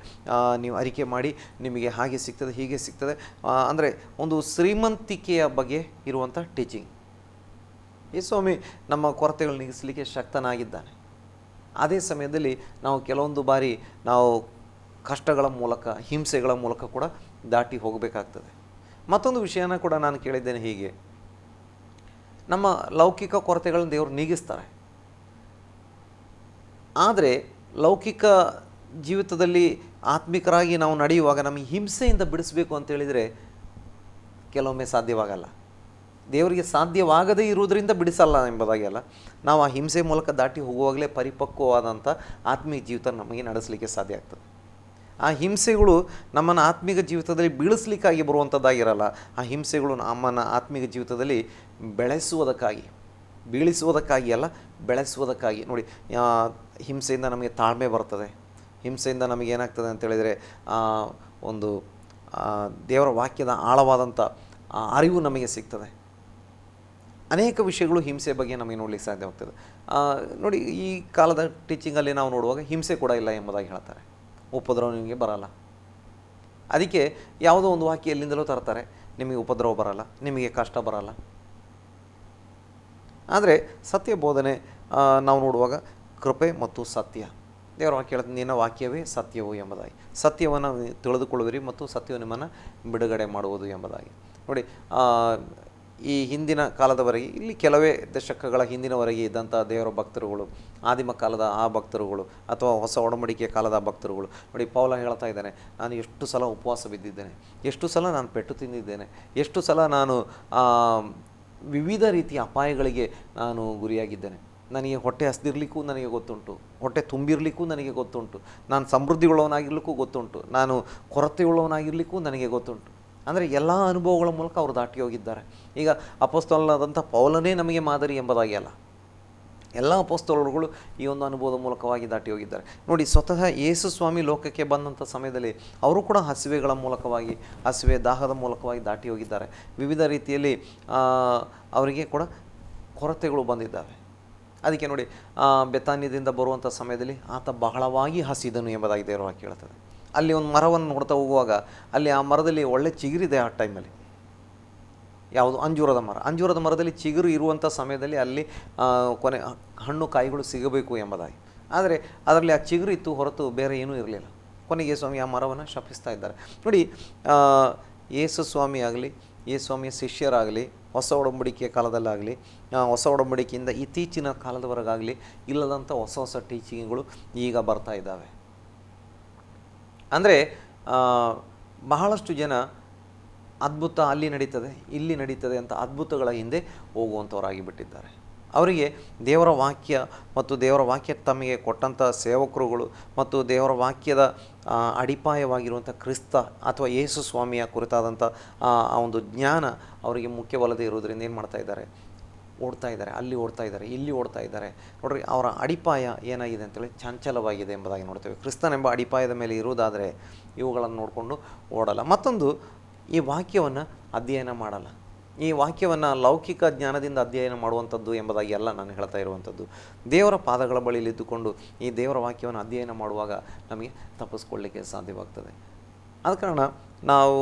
ನೀವು ಅರಿಕೆ ಮಾಡಿ ನಿಮಗೆ ಹಾಗೆ ಸಿಗ್ತದೆ, ಹೀಗೆ ಸಿಗ್ತದೆ. ಅಂದರೆ ಒಂದು ಶ್ರೀಮಂತಿಕೆಯ ಬಗ್ಗೆ ಇರುವಂಥ ಟೀಚಿಂಗ್. ಈ ಸ್ವಾಮಿ ನಮ್ಮ ಕೊರತೆಗಳು ನೀಗಿಸಲಿಕ್ಕೆ ಶಕ್ತನಾಗಿದ್ದಾನೆ. ಅದೇ ಸಮಯದಲ್ಲಿ ನಾವು ಕೆಲವೊಂದು ಬಾರಿ ನಾವು ಕಷ್ಟಗಳ ಮೂಲಕ, ಹಿಂಸೆಗಳ ಮೂಲಕ ಕೂಡ ದಾಟಿ ಹೋಗಬೇಕಾಗ್ತದೆ. ಮತ್ತೊಂದು ವಿಷಯನ ಕೂಡ ನಾನು ಕೇಳಿದ್ದೇನೆ, ಹೀಗೆ ನಮ್ಮ ಲೌಕಿಕ ಕೊರತೆಗಳನ್ನು ದೇವರು ನೀಗಿಸ್ತಾರೆ. ಆದರೆ ಲೌಕಿಕ ಜೀವಿತದಲ್ಲಿ ಆತ್ಮಿಕರಾಗಿ ನಾವು ನಡೆಯುವಾಗ ನಮಗೆ ಹಿಂಸೆಯಿಂದ ಬಿಡಿಸಬೇಕು ಅಂತೇಳಿದರೆ ಕೆಲವೊಮ್ಮೆ ಸಾಧ್ಯವಾಗಲ್ಲ. ದೇವರಿಗೆ ಸಾಧ್ಯವಾಗದೇ ಇರುವುದರಿಂದ ಬಿಡಿಸಲ್ಲ ಎಂಬುದಾಗಿ ಅಲ್ಲ, ನಾವು ಆ ಹಿಂಸೆ ಮೂಲಕ ದಾಟಿ ಹೋಗುವಾಗಲೇ ಪರಿಪಕ್ವವಾದಂಥ ಆತ್ಮೀಯ ಜೀವಿತ ನಮಗೆ ನಡೆಸಲಿಕ್ಕೆ ಸಾಧ್ಯ ಆಗ್ತದೆ. ಆ ಹಿಂಸೆಗಳು ನಮ್ಮನ್ನು ಆತ್ಮಿಕ ಜೀವಿತದಲ್ಲಿ ಬೀಳಿಸ್ಲಿಕ್ಕಾಗಿ ಬರುವಂಥದ್ದಾಗಿರಲ್ಲ. ಆ ಹಿಂಸೆಗಳು ನಮ್ಮನ್ನು ಆತ್ಮಿಕ ಜೀವಿತದಲ್ಲಿ ಬೀಳಿಸುವುದಕ್ಕಾಗಿ ಅಲ್ಲ, ಬೆಳೆಸುವುದಕ್ಕಾಗಿ. ನೋಡಿ, ಹಿಂಸೆಯಿಂದ ನಮಗೆ ತಾಳ್ಮೆ ಬರ್ತದೆ. ಹಿಂಸೆಯಿಂದ ನಮಗೆ ಏನಾಗ್ತದೆ ಅಂತೇಳಿದರೆ ಒಂದು ದೇವರ ವಾಕ್ಯದ ಆಳವಾದಂಥ ಅರಿವು ನಮಗೆ ಸಿಗ್ತದೆ. ಅನೇಕ ವಿಷಯಗಳು ಹಿಂಸೆ ಬಗ್ಗೆ ನಮಗೆ ನೋಡಲಿಕ್ಕೆ ಸಾಧ್ಯವಾಗ್ತದೆ. ನೋಡಿ, ಈ ಕಾಲದ ಟೀಚಿಂಗಲ್ಲಿ ನಾವು ನೋಡುವಾಗ ಹಿಂಸೆ ಕೂಡ ಇಲ್ಲ ಎಂಬುದಾಗಿ ಹೇಳ್ತಾರೆ. ಉಪದ್ರವ ನಿಮಗೆ ಬರಲ್ಲ. ಅದಕ್ಕೆ ಯಾವುದೋ ಒಂದು ವಾಕ್ಯ ಎಲ್ಲಿಂದಲೂ ತರ್ತಾರೆ, ನಿಮಗೆ ಉಪದ್ರವ ಬರಲ್ಲ, ನಿಮಗೆ ಕಷ್ಟ ಬರಲ್ಲ. ಆದರೆ ಸತ್ಯ ಬೋಧನೆ ನಾವು ನೋಡುವಾಗ ಕೃಪೆ ಮತ್ತು ಸತ್ಯ, ದೇವರ ವಾಕ್ಯ ಹೇಳುತ್ತೆ, ನಿನ್ನ ವಾಕ್ಯವೇ ಸತ್ಯವು ಎಂಬುದಾಗಿ. ಸತ್ಯವನ್ನು ತಿಳಿದುಕೊಳ್ಳುವಿರಿ ಮತ್ತು ಸತ್ಯವು ನಿಮ್ಮನ್ನು ಬಿಡುಗಡೆ ಮಾಡುವುದು ಎಂಬುದಾಗಿ. ನೋಡಿ, ಈ ಹಿಂದಿನ ಕಾಲದವರೆಗೆ, ಇಲ್ಲಿ ಕೆಲವೇ ದಶಕಗಳ ಹಿಂದಿನವರೆಗೆ ಇದ್ದಂಥ ದೇವರ ಭಕ್ತರುಗಳು, ಆದಿಮ ಕಾಲದ ಆ ಭಕ್ತರುಗಳು ಅಥವಾ ಹೊಸ ಒಡಂಬಡಿಕೆಯ ಕಾಲದ ಭಕ್ತರುಗಳು, ನೋಡಿ, ಪೌಲ ಹೇಳ್ತಾ ಇದ್ದಾನೆ, ನಾನು ಎಷ್ಟು ಸಲ ಉಪವಾಸ ಬಿದ್ದಿದ್ದೇನೆ, ಎಷ್ಟು ಸಲ ನಾನು ಪೆಟ್ಟು ತಿಂದಿದ್ದೇನೆ, ಎಷ್ಟು ಸಲ ನಾನು ವಿವಿಧ ರೀತಿಯ ಅಪಾಯಗಳಿಗೆ ನಾನು ಗುರಿಯಾಗಿದ್ದೇನೆ. ನನಗೆ ಹೊಟ್ಟೆ ಹಸ್ದಿರ್ಲಿಕ್ಕೂ ನನಗೆ ಗೊತ್ತುಂಟು, ಹೊಟ್ಟೆ ತುಂಬಿರಲಿಕ್ಕೂ ನನಗೆ ಗೊತ್ತುಂಟು, ನಾನು ಸಮೃದ್ಧಿಯುಳ್ಳವನಾಗಿರ್ಲಿಕ್ಕೂ ಗೊತ್ತುಂಟು, ನಾನು ಕೊರತೆಯುಳ್ಳವನಾಗಿರಲಿಕ್ಕೂ ನನಗೆ ಗೊತ್ತುಂಟು. ಅಂದರೆ ಎಲ್ಲ ಅನುಭವಗಳ ಮೂಲಕ ಅವರು ದಾಟಿ ಹೋಗಿದ್ದಾರೆ. ಈಗ ಅಪೊಸ್ತಲನಾದಂಥ ಪೌಲನೇ ನಮಗೆ ಮಾದರಿ ಎಂಬುದಾಗಿ ಅಲ್ಲ, ಎಲ್ಲ ಅಪೊಸ್ತಲರುಗಳು ಈ ಒಂದು ಅನುಭವದ ಮೂಲಕವಾಗಿ ದಾಟಿ ಹೋಗಿದ್ದಾರೆ. ನೋಡಿ, ಸ್ವತಃ ಯೇಸು ಸ್ವಾಮಿ ಲೋಕಕ್ಕೆ ಬಂದಂಥ ಸಮಯದಲ್ಲಿ ಅವರು ಕೂಡ ಹಸಿವೆಗಳ ಮೂಲಕವಾಗಿ, ಹಸಿವೆ ದಾಹದ ಮೂಲಕವಾಗಿ ದಾಟಿ ಹೋಗಿದ್ದಾರೆ. ವಿವಿಧ ರೀತಿಯಲ್ಲಿ ಅವರಿಗೆ ಕೂಡ ಕೊರತೆಗಳು ಬಂದಿದ್ದಾವೆ. ಅದಕ್ಕೆ ನೋಡಿ, ಬೆತಾನ್ಯದಿಂದ ಬರುವಂಥ ಸಮಯದಲ್ಲಿ ಆತ ಬಹಳವಾಗಿ ಹಸಿದನು ಎಂಬುದಾಗಿ ದೇವರ ವಾಕ್ಯ ಹೇಳ್ತದೆ. ಅಲ್ಲಿ ಒಂದು ಮರವನ್ನು ನೋಡ್ತಾ ಹೋಗುವಾಗ ಅಲ್ಲಿ ಆ ಮರದಲ್ಲಿ ಒಳ್ಳೆ ಚಿಗುರಿದೆ. ಆ ಟೈಮಲ್ಲಿ ಯಾವುದು, ಅಂಜೂರದ ಮರದಲ್ಲಿ ಚಿಗುರು ಇರುವಂಥ ಸಮಯದಲ್ಲಿ ಅಲ್ಲಿ ಕೊನೆ ಹಣ್ಣು ಕಾಯಿಗಳು ಸಿಗಬೇಕು ಎಂಬುದಾಗಿ. ಆದರೆ ಅದರಲ್ಲಿ ಆ ಚಿಗುರು ಇತ್ತು ಹೊರತು ಬೇರೆ ಏನೂ ಇರಲಿಲ್ಲ. ಕೊನೆಗೆ ಸ್ವಾಮಿ ಆ ಮರವನ್ನು ಶಪಿಸ್ತಾ ಇದ್ದಾರೆ. ನೋಡಿ, ಯೇಸು ಸ್ವಾಮಿ ಆಗಲಿ, ಯೇಸು ಸ್ವಾಮಿಯ ಶಿಷ್ಯರಾಗಲಿ, ಹೊಸ ಒಡಂಬಡಿಕೆಯ ಕಾಲದಲ್ಲಾಗಲಿ, ಹೊಸ ಒಡಂಬಡಿಕೆಯಿಂದ ಇತ್ತೀಚಿನ ಕಾಲದವರೆಗಾಗಲಿ ಇಲ್ಲದಂಥ ಹೊಸ ಟೀಚಿಂಗ್ಗಳು ಈಗ ಬರ್ತಾ ಇದ್ದಾವೆ. ಅಂದರೆ ಬಹಳಷ್ಟು ಜನ ಅದ್ಭುತ ಅಲ್ಲಿ ನಡೀತದೆ, ಇಲ್ಲಿ ನಡೀತದೆ ಅಂತ ಅದ್ಭುತಗಳ ಹಿಂದೆ ಹೋಗುವಂಥವರಾಗಿ ಬಿಟ್ಟಿದ್ದಾರೆ. ಅವರಿಗೆ ದೇವರ ವಾಕ್ಯ ಮತ್ತು ದೇವರ ವಾಕ್ಯ ತಮಗೆ ಕೊಟ್ಟಂಥ ಸೇವಕರುಗಳು ಮತ್ತು ದೇವರ ವಾಕ್ಯದ ಅಡಿಪಾಯವಾಗಿರುವಂಥ ಕ್ರಿಸ್ತ ಅಥವಾ ಯೇಸು ಸ್ವಾಮಿಯ ಕುರಿತಾದಂಥ ಆ ಒಂದು ಜ್ಞಾನ ಅವರಿಗೆ ಮುಖ್ಯವಲ್ಲದೆ ಇರುವುದರಿಂದ ಏನು ಮಾಡ್ತಾ ಇದ್ದಾರೆ, ಓಡ್ತಾ ಇದ್ದಾರೆ, ಅಲ್ಲಿ ಓಡ್ತಾ ಇದ್ದಾರೆ, ಇಲ್ಲಿ ಓಡ್ತಾ ಇದ್ದಾರೆ. ನೋಡ್ರಿ, ಅವರ ಅಡಿಪಾಯ ಏನಾಗಿದೆ ಅಂತೇಳಿ ಚಂಚಲವಾಗಿದೆ ಎಂಬುದಾಗಿ ನೋಡ್ತೇವೆ. ಕ್ರಿಸ್ತನೆಂಬ ಅಡಿಪಾಯದ ಮೇಲೆ ಇರುವುದಾದರೆ ಇವುಗಳನ್ನು ನೋಡಿಕೊಂಡು ಓಡಲ್ಲ. ಮತ್ತೊಂದು, ಈ ವಾಕ್ಯವನ್ನು ಅಧ್ಯಯನ ಮಾಡಲ್ಲ. ಈ ವಾಕ್ಯವನ್ನು ಲೌಕಿಕ ಜ್ಞಾನದಿಂದ ಅಧ್ಯಯನ ಮಾಡುವಂಥದ್ದು ಎಂಬುದಾಗಿ ಅಲ್ಲ ನಾನು ಹೇಳ್ತಾ ಇರುವಂಥದ್ದು. ದೇವರ ಪಾದಗಳ ಬಳಿಯಲ್ಲಿದ್ದುಕೊಂಡು ಈ ದೇವರ ವಾಕ್ಯವನ್ನು ಅಧ್ಯಯನ ಮಾಡುವಾಗ ನಮಗೆ ತಪ್ಪಿಸ್ಕೊಳ್ಳಿಕ್ಕೆ ಸಾಧ್ಯವಾಗ್ತದೆ. ಆದ ಕಾರಣ ನಾವು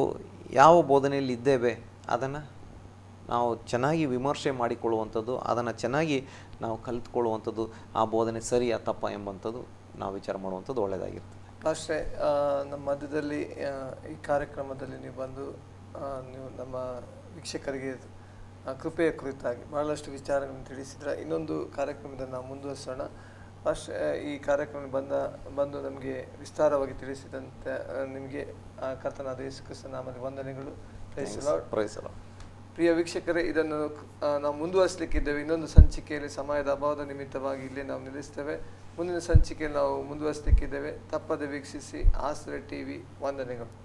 ಯಾವ ಬೋಧನೆಯಲ್ಲಿ ಇದ್ದೇವೆ ಅದನ್ನು ನಾವು ಚೆನ್ನಾಗಿ ವಿಮರ್ಶೆ ಮಾಡಿಕೊಳ್ಳುವಂಥದ್ದು, ಅದನ್ನು ಚೆನ್ನಾಗಿ ನಾವು ಕಲಿತುಕೊಳ್ಳುವಂಥದ್ದು, ಆ ಬೋಧನೆ ಸರಿಯಾ ತಪ್ಪ ಎಂಬಂಥದ್ದು ನಾವು ವಿಚಾರ ಮಾಡುವಂಥದ್ದು ಒಳ್ಳೆಯದಾಗಿರ್ತದೆ. ಅಷ್ಟೇ, ನಮ್ಮ ಮಧ್ಯದಲ್ಲಿ ಈ ಕಾರ್ಯಕ್ರಮದಲ್ಲಿ ನೀವು ಬಂದು ನೀವು ನಮ್ಮ ವೀಕ್ಷಕರಿಗೆ ಕೃಪೆಯ ಕುರಿತಾಗಿ ಬಹಳಷ್ಟು ವಿಚಾರಗಳನ್ನು ತಿಳಿಸಿದ್ರೆ ಇನ್ನೊಂದು ಕಾರ್ಯಕ್ರಮದಲ್ಲಿ ನಾವು ಮುಂದುವರಿಸೋಣ. ಫಸ್ಟ್ ಈ ಕಾರ್ಯಕ್ರಮ ಬಂದು ನಮಗೆ ವಿಸ್ತಾರವಾಗಿ ತಿಳಿಸಿದಂತೆ ನಿಮಗೆ ಕರ್ತನಾದ ಯೇಸು ಕ್ರಿಸ್ತನ ನಾಮದಲ್ಲಿ ವಂದನೆಗಳು. Praise the Lord. Praise the Lord. ಪ್ರಿಯ ವೀಕ್ಷಕರೇ, ಇದನ್ನು ನಾವು ಮುಂದುವರಿಸಲಿಕ್ಕಿದ್ದೇವೆ. ಇನ್ನೊಂದು ಸಂಚಿಕೆಯಲ್ಲಿ ಸಮಯದ ಅಭಾವದ ನಿಮಿತ್ತವಾಗಿ ಇಲ್ಲೇ ನಾವು ನಿಲ್ಲಿಸ್ತೇವೆ. ಮುಂದಿನ ಸಂಚಿಕೆಯಲ್ಲಿ ನಾವು ಮುಂದುವರಿಸಲಿಕ್ಕಿದ್ದೇವೆ. ತಪ್ಪದೆ ವೀಕ್ಷಿಸಿ ಆಶ್ರಯ ಟಿವಿ. ವಂದನೆಗಳು.